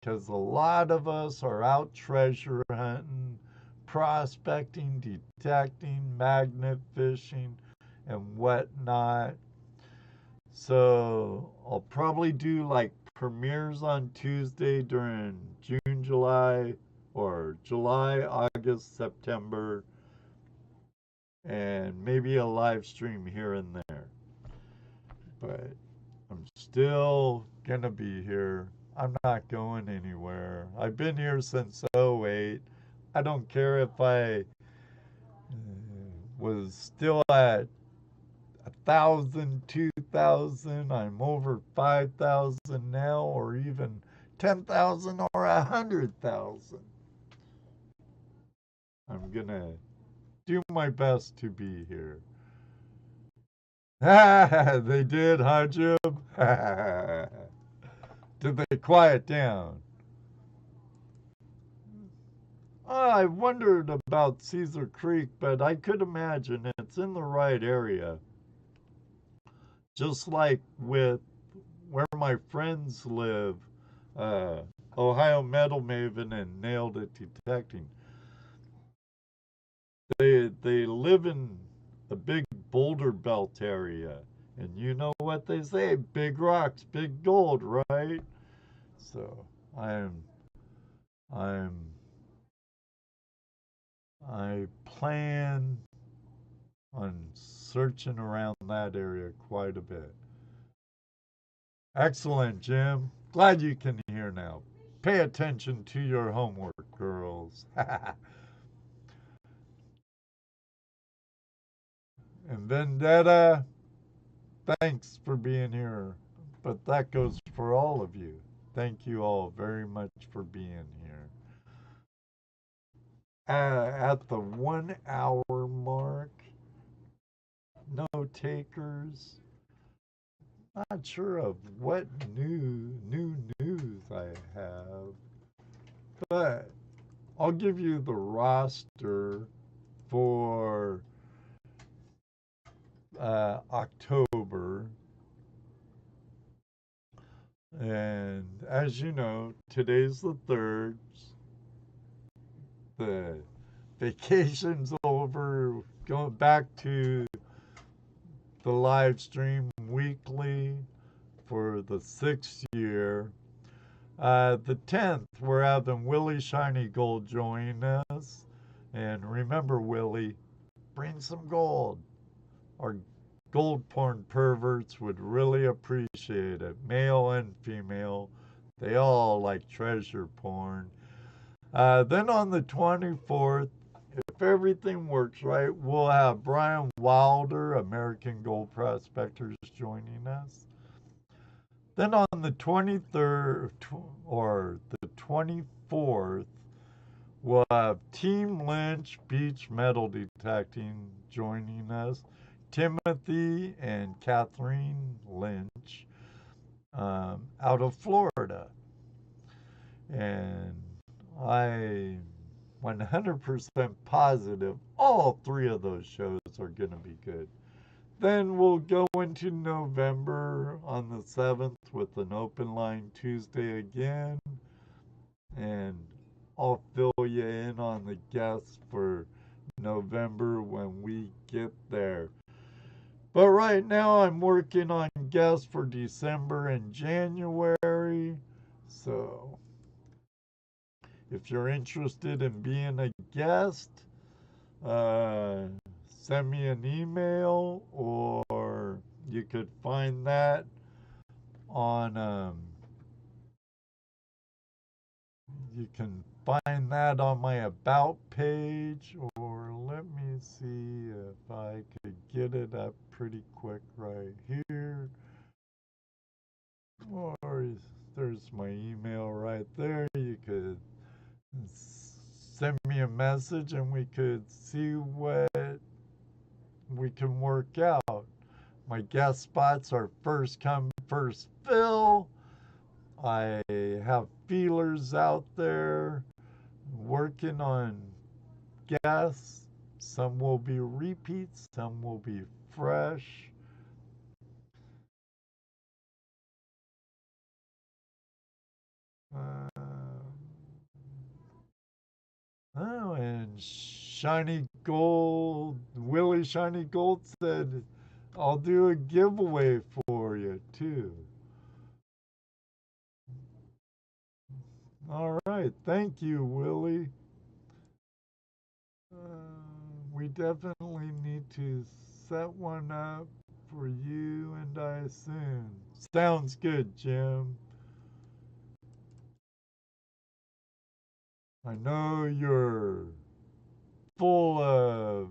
Because a lot of us are out treasure hunting, prospecting, detecting, magnet fishing, and whatnot. So I'll probably do like premieres on Tuesday during June, July, or July, August, September, and maybe a live stream here and there. But I'm still going to be here. I'm not going anywhere. I've been here since '08. I don't care if I was still at 1,000, 2,000. I'm over 5,000 now, or even 10,000 or 100,000. I'm going to do my best to be here. They did, huh, Jim? Did they quiet down? I wondered about Caesar Creek, but I could imagine it's in the right area. Just like with where my friends live, Ohio Metal Maven and Nailed It Detecting. They live in a big boulder belt area. And you know what they say, big rocks, big gold, right? So I plan on searching around that area quite a bit. Excellent, Jim. Glad you can hear now. Pay attention to your homework, girls. And Vendetta, thanks for being here. But that goes for all of you. Thank you all very much for being here. At the 1 hour mark, no takers. Not sure of what new news I have, but I'll give you the roster for October. And as you know, today's the 3rd. The vacation's over. Going back to the live stream weekly for the 6th year. The 10th, we're having Willie Shiny Gold join us. And remember, Willie, bring some gold. Our gold porn perverts would really appreciate it. Male and female. They all like treasure porn. Then on the 24th, if if everything works right, we'll have Brian Wilder, American Gold Prospectors, joining us. Then on the 23rd or the 24th, we'll have Team Lynch Beach Metal Detecting joining us. Timothy and Kathleen Lynch out of Florida. And I'm 100% positive all three of those shows are going to be good. Then we'll go into November on the 7th with an open line Tuesday again. And I'll fill you in on the guests for November when we get there. But right now I'm working on guests for December and January. So if you're interested in being a guest, send me an email, or you could find that on my About page, or let me see if I could get it up pretty quick right here. Or there's my email right there. You could send me a message and we could see what we can work out. My guest spots are first come, first fill. I have feelers out there working on guests. Some will be repeats, some will be fresh. And Shiny Gold, Willie Shiny Gold said, I'll do a giveaway for you too. All right, thank you, Willie. We definitely need to set one up for you and I soon. Sounds good, Jim. I know you're full of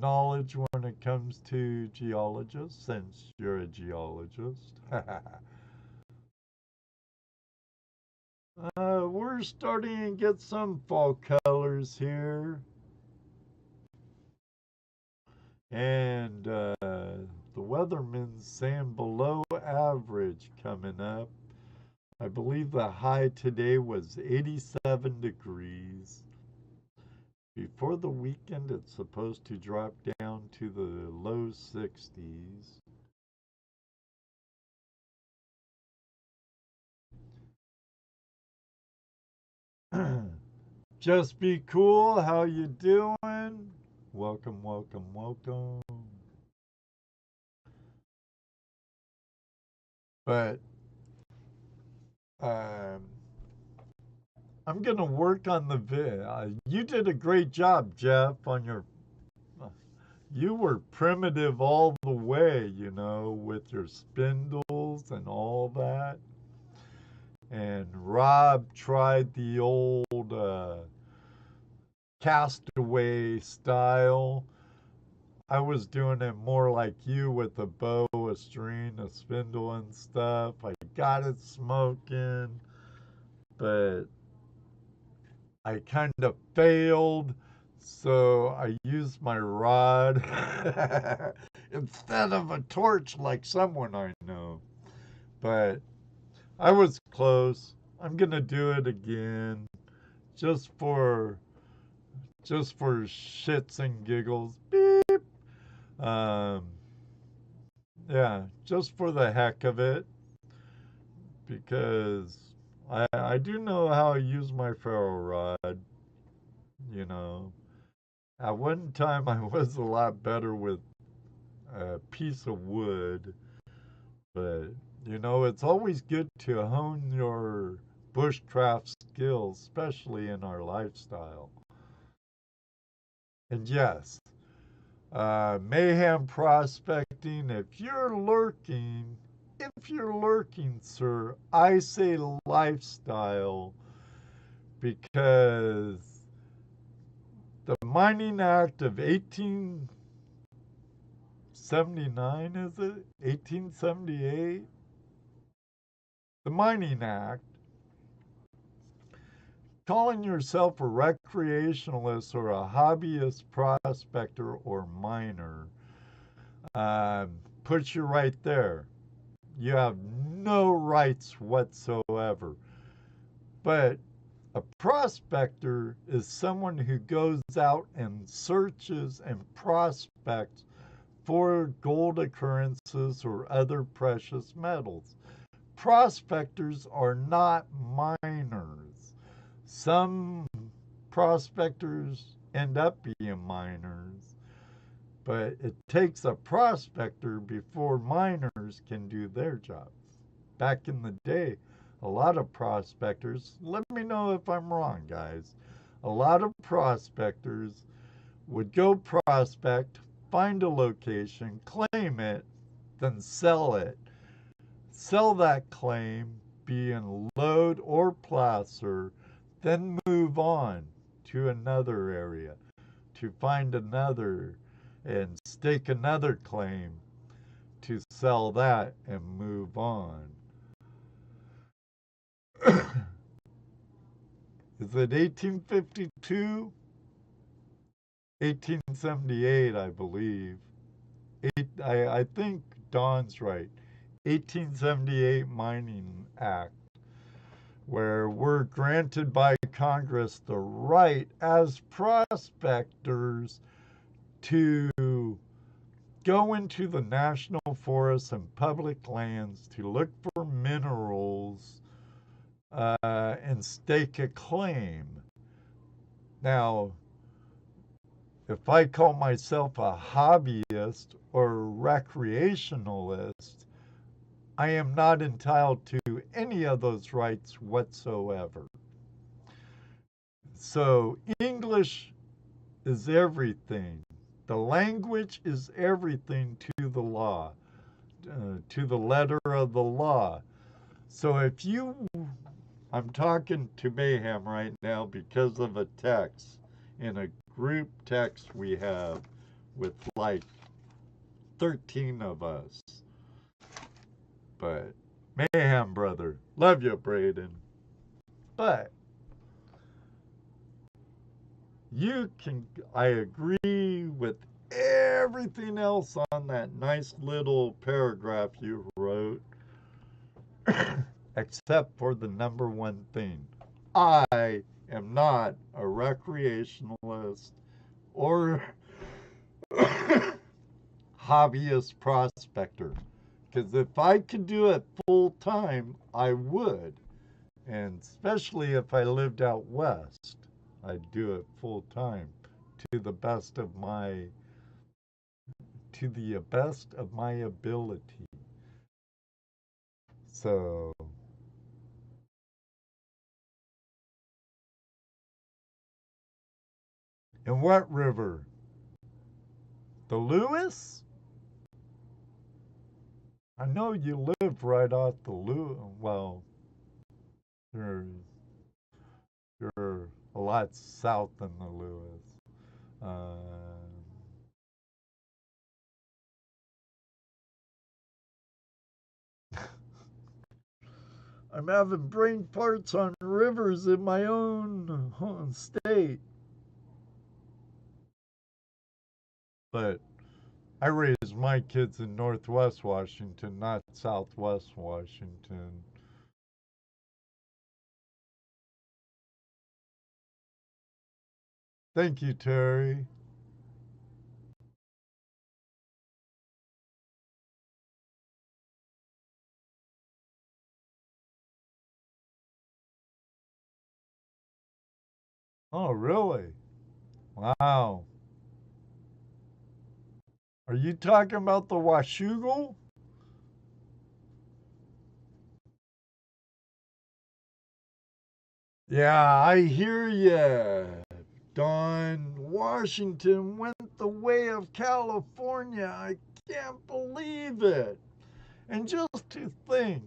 knowledge when it comes to geologists, since you're a geologist. We're starting to get some fall colors here. And the weatherman's saying below average coming up. I believe the high today was 87 degrees. Before the weekend, it's supposed to drop down to the low 60s. Just be cool. How you doing? Welcome, welcome, welcome. But I'm going to work on the vid. You did a great job, Jeff, on your... You were primitive all the way, you know, with your spindles and all that. And Rob tried the old castaway style. I was doing it more like you with a bow, a string, a spindle and stuff. I got it smoking, but I kind of failed, so I used my rod instead of a torch like someone I know. But I was close. I'm gonna do it again, just for shits and giggles. Beep. Yeah, just for the heck of it, because I do know how to use my ferro rod. You know, at one time I was a lot better with a piece of wood, but you know, it's always good to hone your bushcraft skills, especially in our lifestyle. And yes, mayhem prospecting, if you're lurking, sir, I say lifestyle, because The Mining Act of 1879, is it? 1878? The Mining Act, calling yourself a recreationalist or a hobbyist prospector or miner, puts you right there. You have no rights whatsoever. But a prospector is someone who goes out and searches and prospects for gold occurrences or other precious metals. Prospectors are not miners. Some prospectors end up being miners, but it takes a prospector before miners can do their jobs. Back in the day, a lot of prospectors, let me know if I'm wrong, guys, a lot of prospectors would go prospect, find a location, claim it, then sell it. Sell that claim, be in lode or placer, then move on to another area to find another and stake another claim to sell that and move on. Is it 1852? 1878, I believe. I think Don's right. 1878 Mining Act, where we're granted by Congress the right as prospectors to go into the national forests and public lands to look for minerals and stake a claim. Now, if I call myself a hobbyist or recreationalist, I am not entitled to any of those rights whatsoever. So English is everything. The language is everything to the law, to the letter of the law. So if you, I'm talking to Mayhem right now because of a text, in a group text we have with like 13 of us. But Mayhem, brother, love you, Braden. But you can, I agree with everything else on that nice little paragraph you wrote, except for the number one thing. I am not a recreationalist or hobbyist prospector. Because if I could do it full time, I would. And especially if I lived out west, I'd do it full time to the best of my ability. So and what river? The Lewis? I know you live right off the Lewis. Well, you're a lot south than the Lewis. I'm having brain farts on rivers in my own home state. But I raised my kids in Northwest Washington, not Southwest Washington. Thank you, Terry. Oh, really? Wow. Are you talking about the Washougal? Yeah, I hear ya. Don, Washington went the way of California. I can't believe it. And just to think,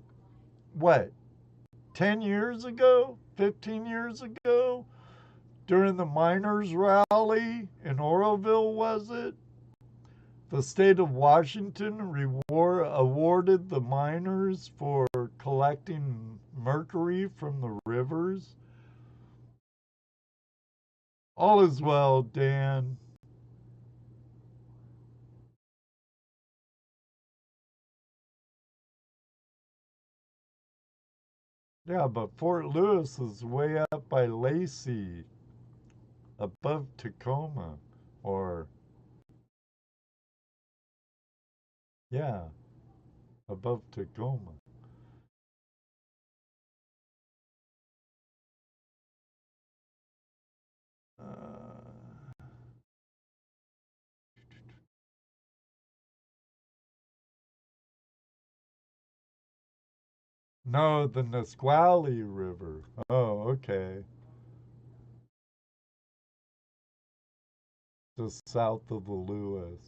what, 10 years ago, 15 years ago, during the miners' rally in Oroville, was it? The state of Washington awarded the miners for collecting mercury from the rivers. All is well, Dan. Yeah, but Fort Lewis is way up by Lacey, above Tacoma, or, yeah, above Tacoma. No, the Nisqually River. Oh, okay. Just south of the Lewis.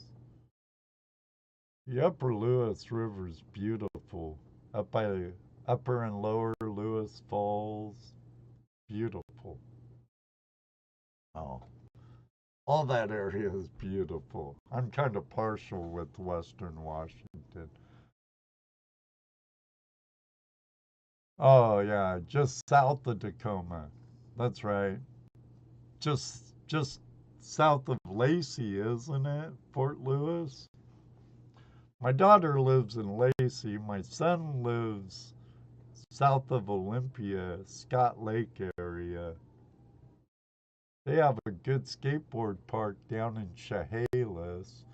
The Upper Lewis River is beautiful. Up by Upper and Lower Lewis Falls. Beautiful. Oh, all that area is beautiful. I'm kind of partial with Western Washington. Oh yeah, just south of Tacoma. That's right. Just south of Lacey, isn't it? Fort Lewis. My daughter lives in Lacey. My son lives south of Olympia, Scott Lake area. They have a good skateboard park down in Chehalis.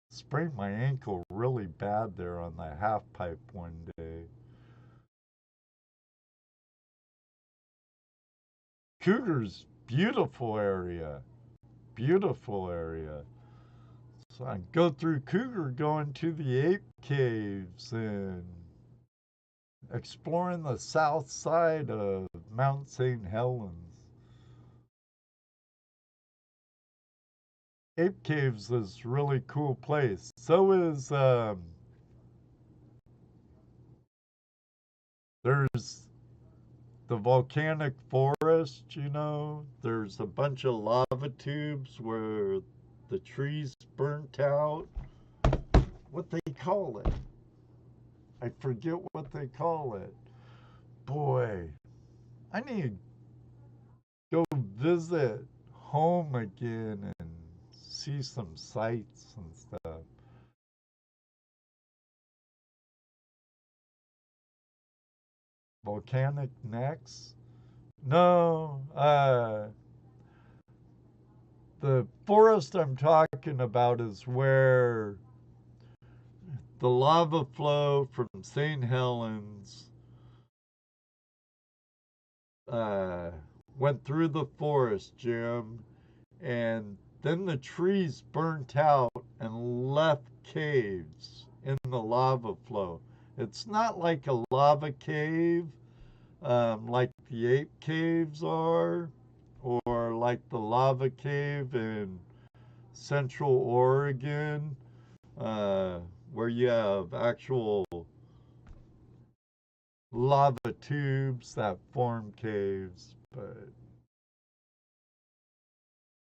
Sprained my ankle really bad there on the half pipe one day. Cougars, beautiful area. Beautiful area. So I go through Cougar going to the ape caves and exploring the south side of Mount St. Helens. Ape Caves is a really cool place. So is there's the volcanic forest, There's a bunch of lava tubes where the trees burnt out. What they call it? I forget what they call it. Boy, I need to go visit home again and see some sights and stuff. Volcanic necks? No, the forest I'm talking about is where the lava flow from St. Helens went through the forest, Jim, and then the trees burnt out and left caves in the lava flow. It's not like a lava cave like the ape caves are, or like the lava cave in Central Oregon, where you have actual lava tubes that form caves. But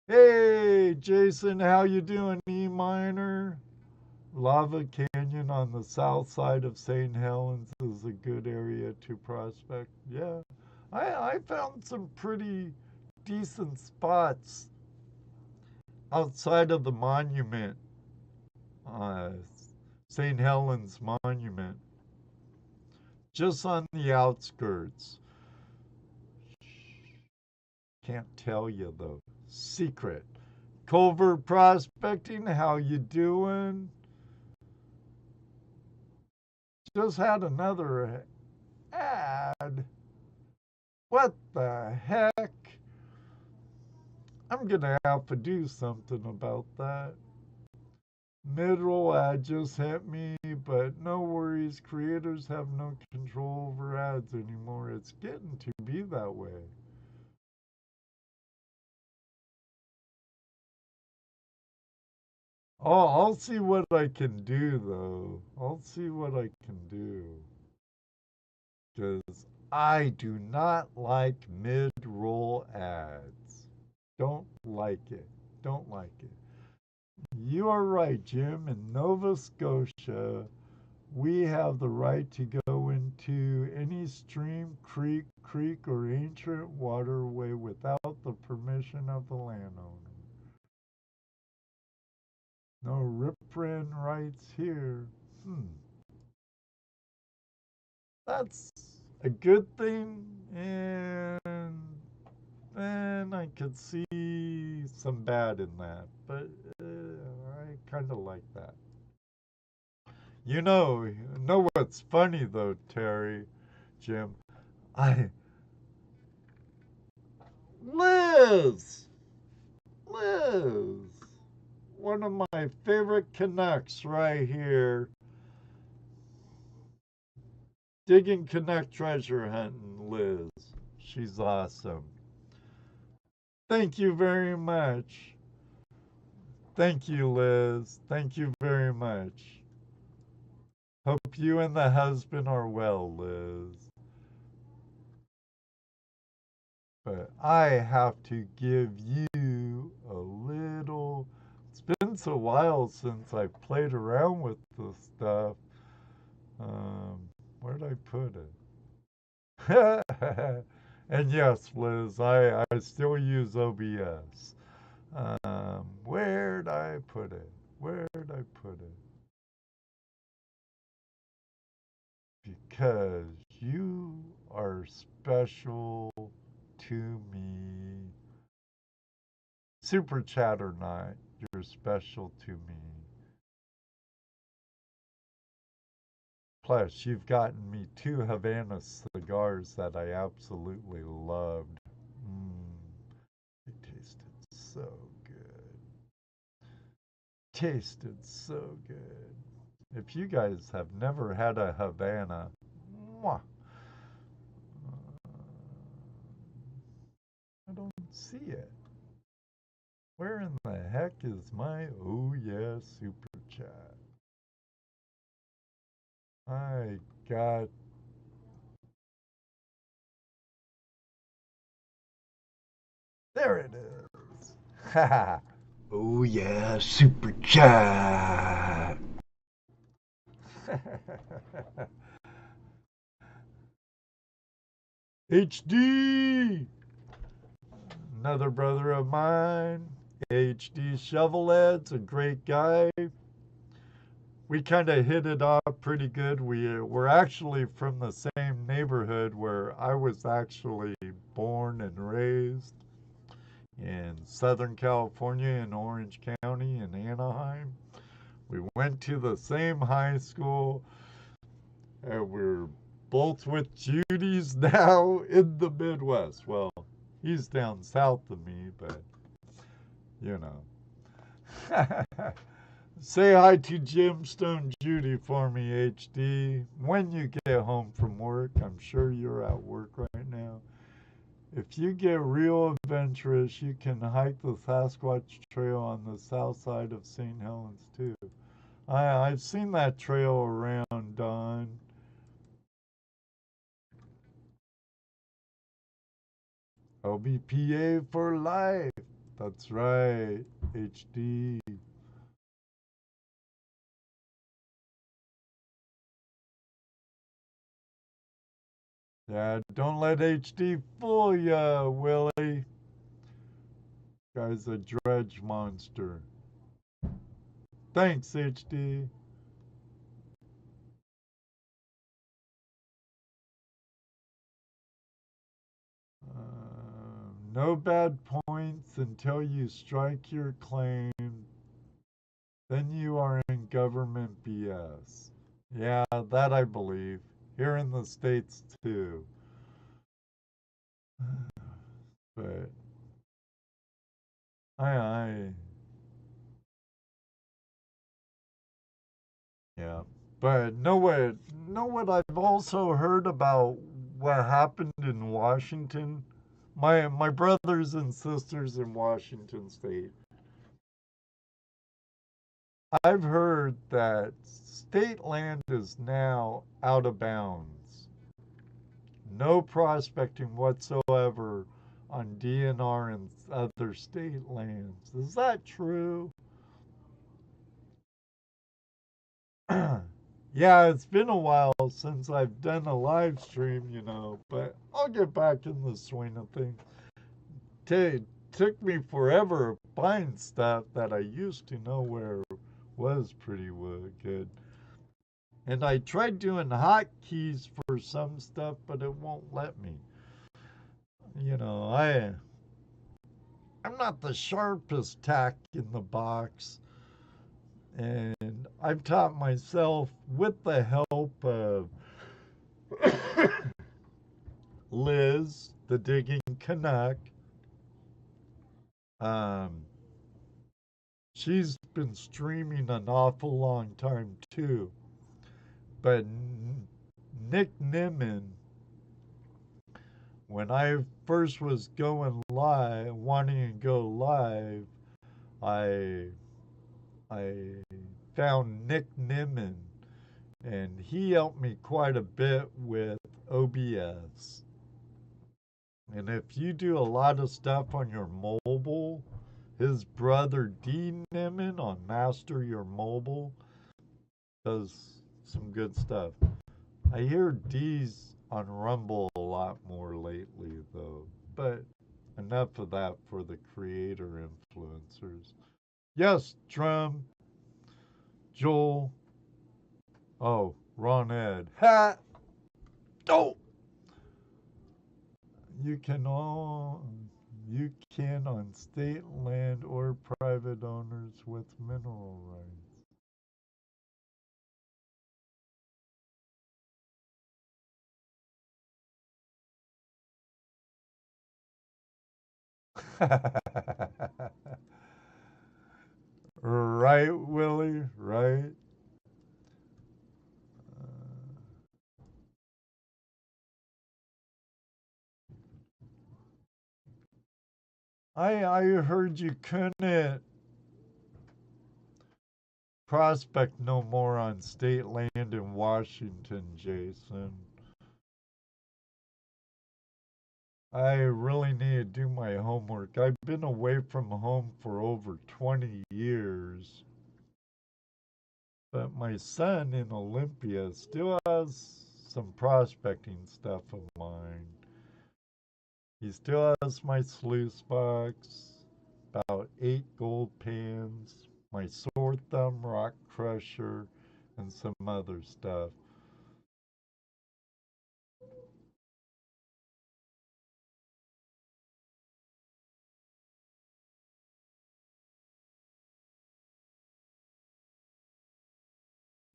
hey, Jason, how you doing, E minor? Lava Canyon on the south side of St. Helens is a good area to prospect. Yeah, I found some pretty decent spots outside of the monument, uh, St. Helens Monument, just on the outskirts. Can't tell you though. Secret. Covert prospecting, how you doing? Just had another ad. What the heck? I'm gonna have to do something about that. Mid-roll ad just hit me, but no worries. Creators have no control over ads anymore. It's getting to be that way. Oh, I'll see what I can do, though. I'll see what I can do. Because I do not like mid-roll ads. like it. Don't like it. You are right, Jim. In Nova Scotia, we have the right to go into any stream, creek, or ancient waterway without the permission of the landowner. No rip-ran rights here. That's a good thing, and I could see some bad in that, but I kind of like that. You know what's funny though, Terry, Jim? I Liz, Liz, one of my favorite Canucks right here. Digging Canuck treasure hunting, Liz. She's awesome. Thank you very much. Thank you, Liz. Thank you very much. Hope you and the husband are well, Liz. But I have to give you a little. It's been so while since I played around with this stuff. Where'd I put it? And yes, Liz, I still use OBS. Where'd I put it? Where'd I put it? Because you are special to me. Super chat or not, you're special to me. Plus, you've gotten me 2 Havana cigars that I absolutely loved. They tasted so good. Tasted so good. If you guys have never had a Havana, mwah, I don't see it. Where in the heck is my oh yeah super chat? I got. There it is. Ha! Oh yeah, super chat. HD. Another brother of mine, HD Shovelhead's a great guy. We kind of hit it off pretty good. We're actually from the same neighborhood where I was actually born and raised in Southern California in Orange County in Anaheim. We went to the same high school, and we're both with Judy's now in the Midwest. Well, he's down south of me, but, you know. Say hi to Gemstone Judy for me, HD. When you get home from work, I'm sure you're at work right now. If you get real adventurous, you can hike the Sasquatch Trail on the south side of St. Helens, too. I've seen that trail around, Don. LBPA for life. That's right, HD. Yeah, don't let HD fool ya, Willie. Guy's a dredge monster. Thanks, HD. No bad points until you strike your claim. Then you are in government BS. Yeah, that I believe. Here in the States, too. But yeah. But know what I've also heard about what happened in Washington? My brothers and sisters in Washington State. I've heard that state land is now out of bounds. No prospecting whatsoever on DNR and other state lands. Is that true? Yeah, it's been a while since I've done a live stream, but I'll get back in the swing of things. It took me forever to find stuff that I used to know where was pretty good. And I tried doing hotkeys for some stuff, but it won't let me. I'm not the sharpest tack in the box. And I've taught myself with the help of Liz, the Digging Canuck. She's been streaming an awful long time too. But Nick Nimmin, when I first was going live, wanting to go live, I found Nick Nimmin, and he helped me quite a bit with OBS. And if you do a lot of stuff on your mobile, his brother D Nimmin on Master Your Mobile does some good stuff. I hear D's on Rumble a lot more lately, though. But enough of that for the creator influencers. Yes, Drum, Joel. Oh, Ron Ed. Ha! Oh! You can on state land or private owners with mineral rights. Right, Willie, right? I heard you couldn't prospect no more on state land in Washington, Jason. I really need to do my homework. I've been away from home for over 20 years. But my son in Olympia still has some prospecting stuff of mine. He still has my sluice box, about 8 gold pans, my sword thumb rock crusher, and some other stuff.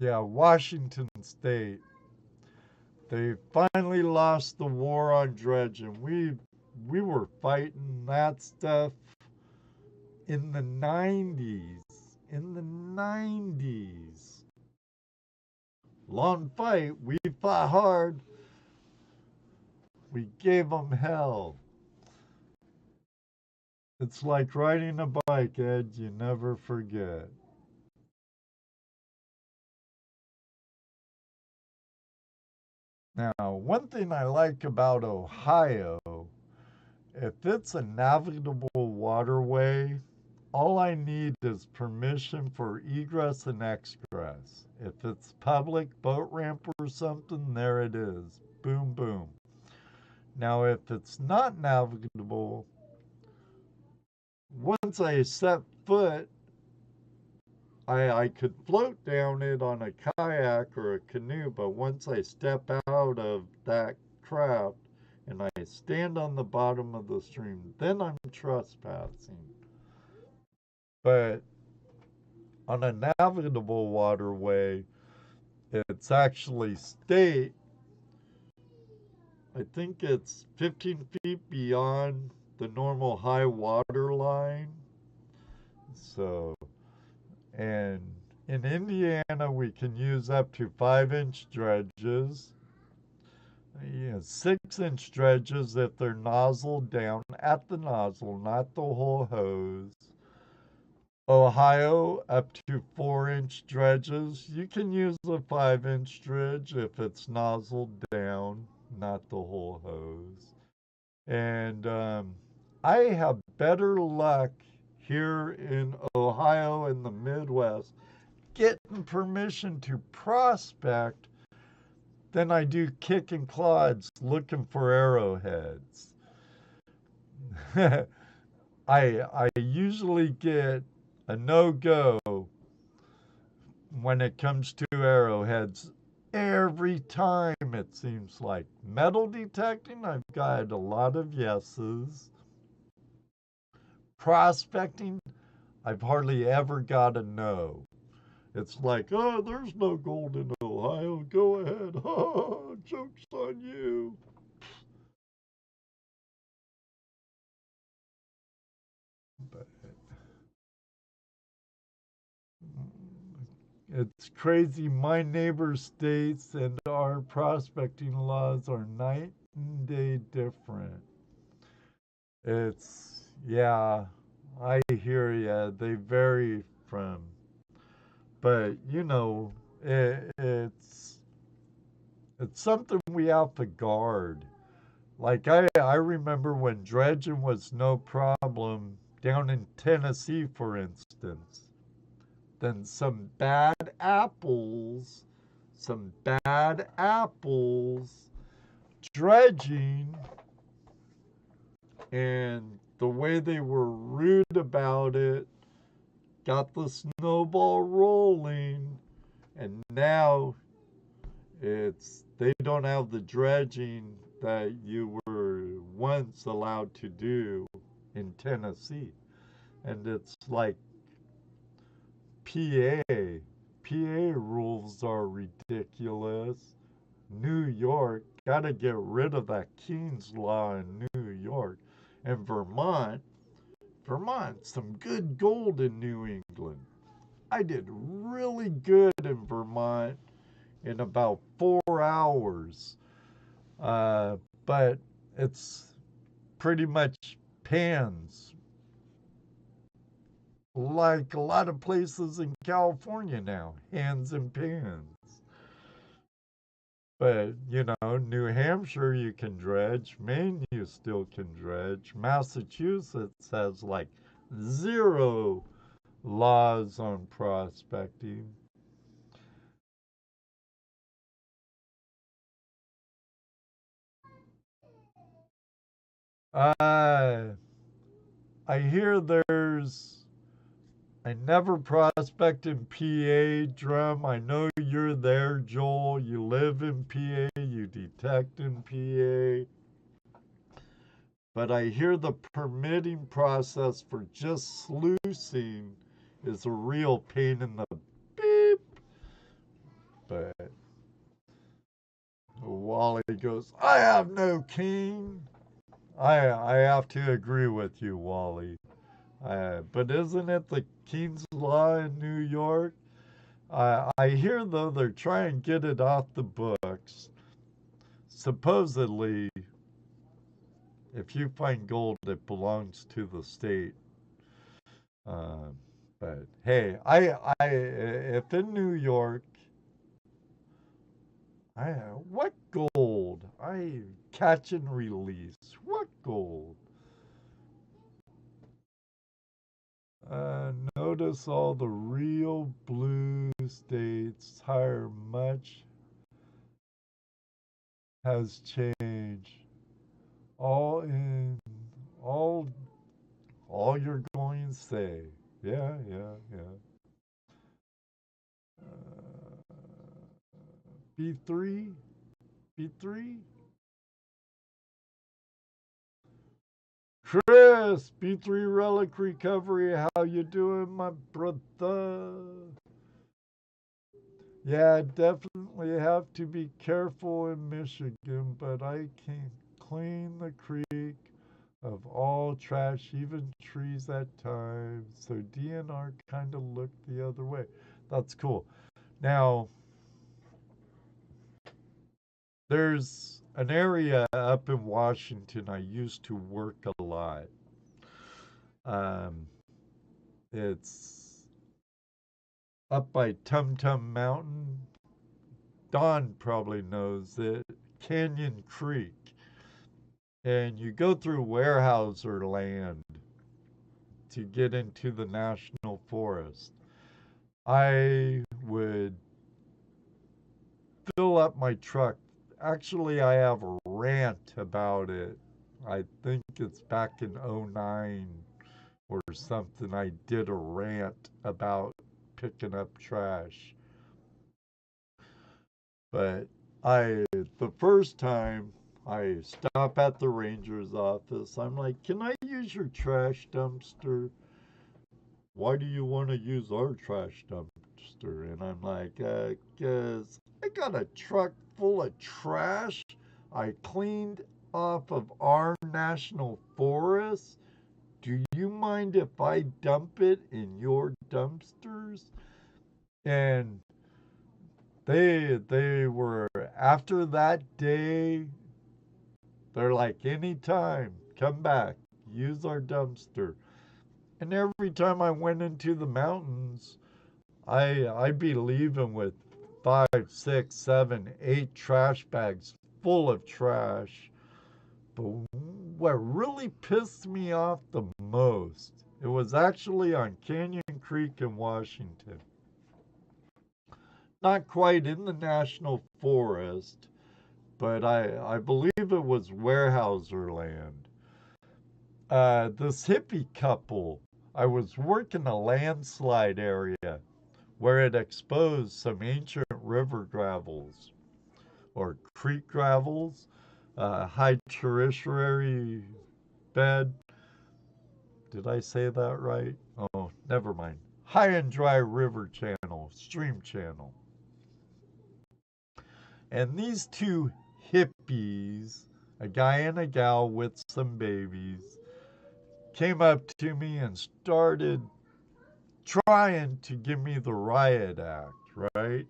Yeah, Washington State. They finally lost the war on dredging. We were fighting that stuff in the 90s. In the 90s. Long fight. We fought hard. We gave them hell. It's like riding a bike, Ed. You never forget. Now, one thing I like about Ohio, if it's a navigable waterway, all I need is permission for egress and egress. If it's public boat ramp or something, there it is. Boom, boom. Now, if it's not navigable, once I set foot, I could float down it on a kayak or a canoe, but once I step out of that craft and I stand on the bottom of the stream, then I'm trespassing. But on a navigable waterway, it's actually state. I think it's 15 feet beyond the normal high water line. So, and in Indiana, we can use up to 5-inch dredges. 6-inch dredges if they're nozzled down at the nozzle, not the whole hose. Ohio, up to 4-inch dredges. You can use a 5-inch dredge if it's nozzled down, not the whole hose. And I have better luck here in Ohio in the Midwest getting permission to prospect than I do kicking clods looking for arrowheads. I usually get a no-go when it comes to arrowheads every time, it seems like. Metal detecting, I've got a lot of yeses. Prospecting, I've hardly ever got a no. It's like, oh, there's no gold in Ohio. Go ahead. Joke's on you. But it's crazy. My neighbor states and our prospecting laws are night and day different. Yeah, I hear ya. They vary from, but it's something we have to guard. Like I remember when dredging was no problem down in Tennessee, for instance. Then some bad apples dredging, and the way they were rude about it got the snowball rolling, and now they don't have the dredging that you were once allowed to do in Tennessee. And it's like PA. PA rules are ridiculous. New York, gotta get rid of that Keynes law in New York. And Vermont, some good gold in New England. I did really good in Vermont in about 4 hours. But it's pretty much pans, like a lot of places in California now, hands and pans. But, New Hampshire you can dredge, Maine you still can dredge, Massachusetts has like zero laws on prospecting. Uh, I hear I never prospect in PA, Drum. I know you're there, Joel. You live in PA, you detect in PA. But I hear the permitting process for just sluicing is a real pain in the beep. But Wally goes, I have no king. I have to agree with you, Wally. But isn't it the King's Law in New York? I hear, though, they're trying to get it off the books. Supposedly, if you find gold, it belongs to the state. Uh, but hey, if in New York, what gold? I catch and release. What gold? Notice all the real blue states. Higher much has changed. All in all you're going to say. Yeah, yeah, yeah. B3? B3? Chris, B3 Relic Recovery, how you doing, my brother? Yeah, definitely have to be careful in Michigan, but I can clean the creek of all trash, even trees at times. So DNR kind of looked the other way. That's cool. Now, there's an area up in Washington I used to work a lot. Um, it's up by Tum Tum Mountain. Don probably knows it. Canyon Creek. and you go through Weyerhaeuser land to get into the national forest. I would fill up my truck. Actually, I have a rant about it. I think it's back in '09 or something. I did a rant about picking up trash. But the first time I stop at the ranger's office, I'm like, can I use your trash dumpster? Why do you want to use our trash dumpster? And I'm like, because I got a truck full of trash I cleaned off of our national forest. Do you mind if I dump it in your dumpsters? And they were, after that day, they're like, anytime, come back, use our dumpster. And every time I went into the mountains, I'd be leaving with 5, 6, 7, 8 trash bags full of trash. But what really pissed me off the most, it was actually on Canyon Creek in Washington. Not quite in the national forest, but I believe it was Weyerhaeuser land. This hippie couple, I was working a landslide area where it exposed some ancient river gravels or creek gravels, high tertiary bed. Did I say that right? Oh, never mind. High and dry river channel, stream channel. And these two hippies, a guy and a gal with some babies, came up to me and started trying to give me the riot act, right?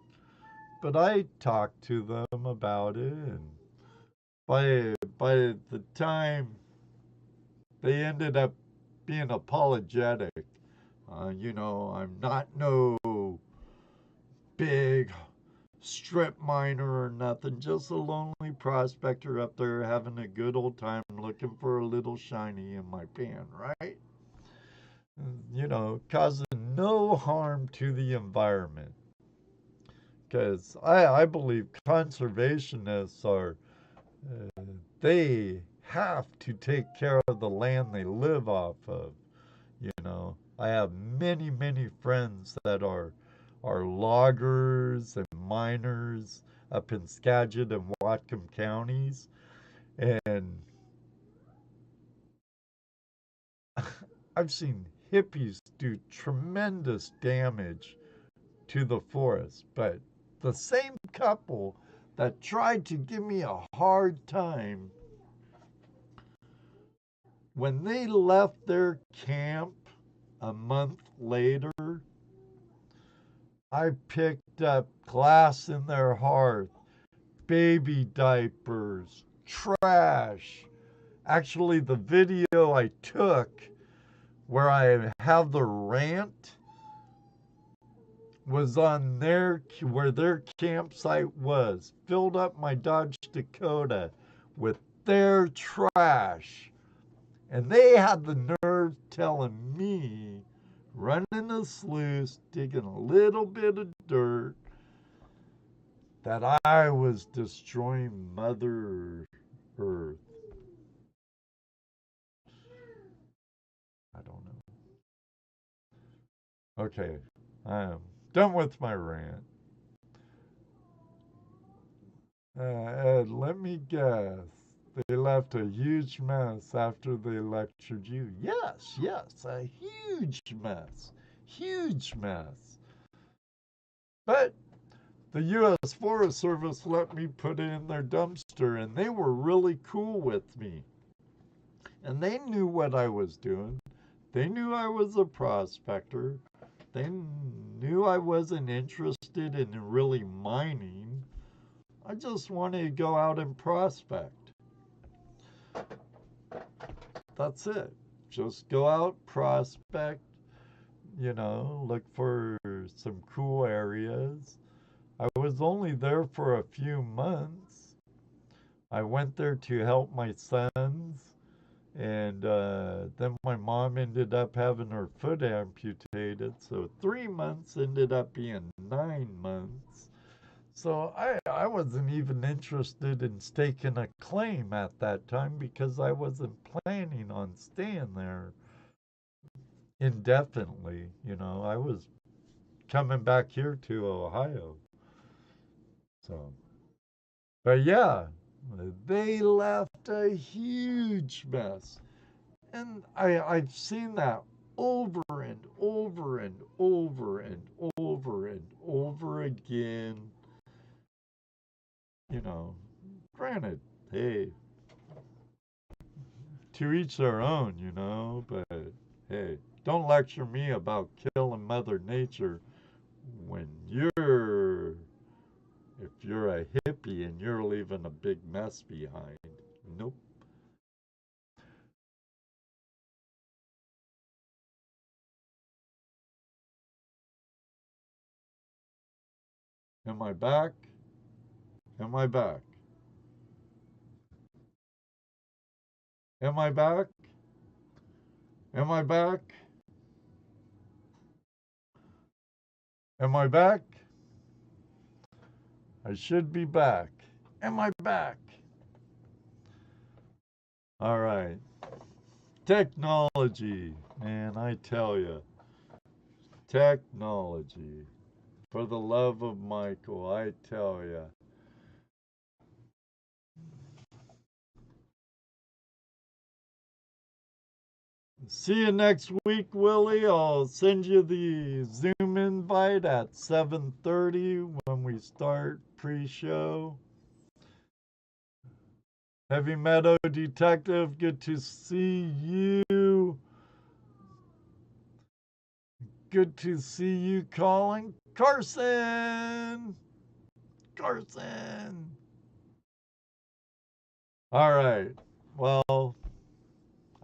But I talked to them about it, and by the time they ended up being apologetic, I'm not no big strip miner or nothing, just a lonely prospector up there having a good old time looking for a little shiny in my pan, right? Causing no harm to the environment. Because I believe conservationists are, uh, they have to take care of the land they live off of. I have many, many friends that are loggers and miners up in Skagit and Whatcom counties, and I've seen hippies do tremendous damage to the forest. But the same couple that tried to give me a hard time, when they left their camp a month later, I picked up glass in their hearth, baby diapers, trash. Actually, the video I took where I have the rant was on where their campsite was. Filled up my Dodge Dakota with their trash. And they had the nerve telling me, running a sluice, digging a little bit of dirt, that I was destroying Mother Earth. I don't know. Okay, I'm done with my rant. Ed, let me guess. They left a huge mess after they lectured you. Yes, a huge mess. Huge mess. But the U.S. Forest Service let me put it in their dumpster, and they were really cool with me. And they knew what I was doing. They knew I was a prospector. They knew I wasn't interested in really mining. I just wanted to go out and prospect. That's it. Just go out, prospect, look for some cool areas. I was only there for a few months, I went there to help my sons, and then my mom ended up having her foot amputated. So 3 months ended up being 9 months. So I wasn't even interested in staking a claim at that time because I wasn't planning on staying there indefinitely. I was coming back here to Ohio. So, but yeah, they left a huge mess. And I've seen that over and over and over and over and over again. Granted, hey, to each their own, but hey, don't lecture me about killing Mother Nature when if you're a hippie and you're leaving a big mess behind. Nope. Am I back? Am I back? Am I back? Am I back? Am I back? I should be back. Am I back? All right. Technology, man, I tell you. Technology. For the love of Michael, I tell you. See you next week, Willie. I'll send you the Zoom invite at 7:30 when we start pre-show. Heavy Meadow Detective, good to see you. Good to see you calling. Carson! Carson! All right. Well,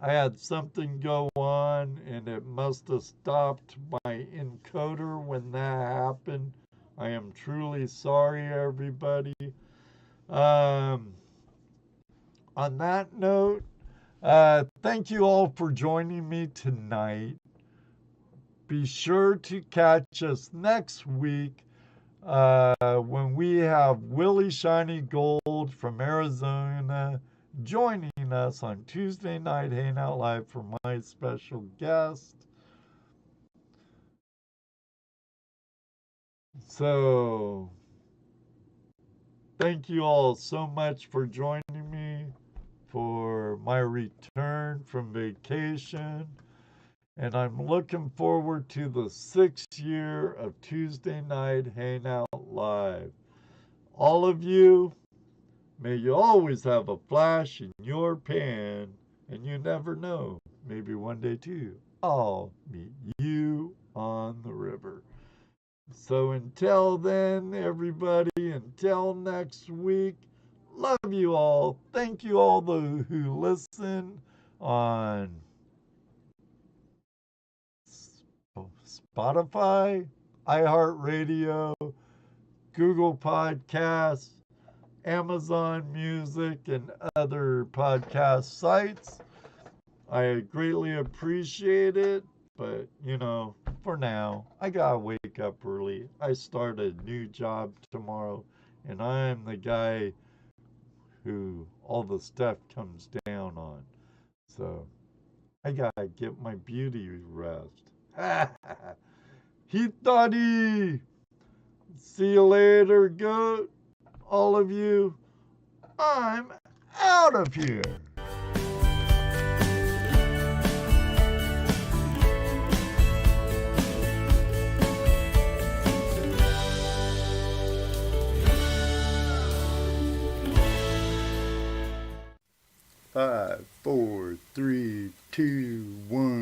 I had something go on and it must have stopped my encoder when that happened. I am truly sorry, everybody. On that note, thank you all for joining me tonight. Be sure to catch us next week when we have Willie Shiny Gold from Arizona joining us on Tuesday Night Hangout Live for my special guest. So, thank you all so much for joining me for my return from vacation. And I'm looking forward to the 6th year of Tuesday Night Hangout Live. All of you, may you always have a flash in your pan, and you never know, maybe one day too, I'll meet you on the river. So until then, everybody, until next week, love you all. Thank you all who listen on Spotify, iHeartRadio, Google Podcasts, Amazon Music, and other podcast sites. I greatly appreciate it, but for now, I gotta wake up early. I start a new job tomorrow, and I'm the guy who all the stuff comes down on. So I gotta get my beauty rest. He thought he. See you later, goat. All of you. I'm out of here. Five, 4, 3, 2, 1.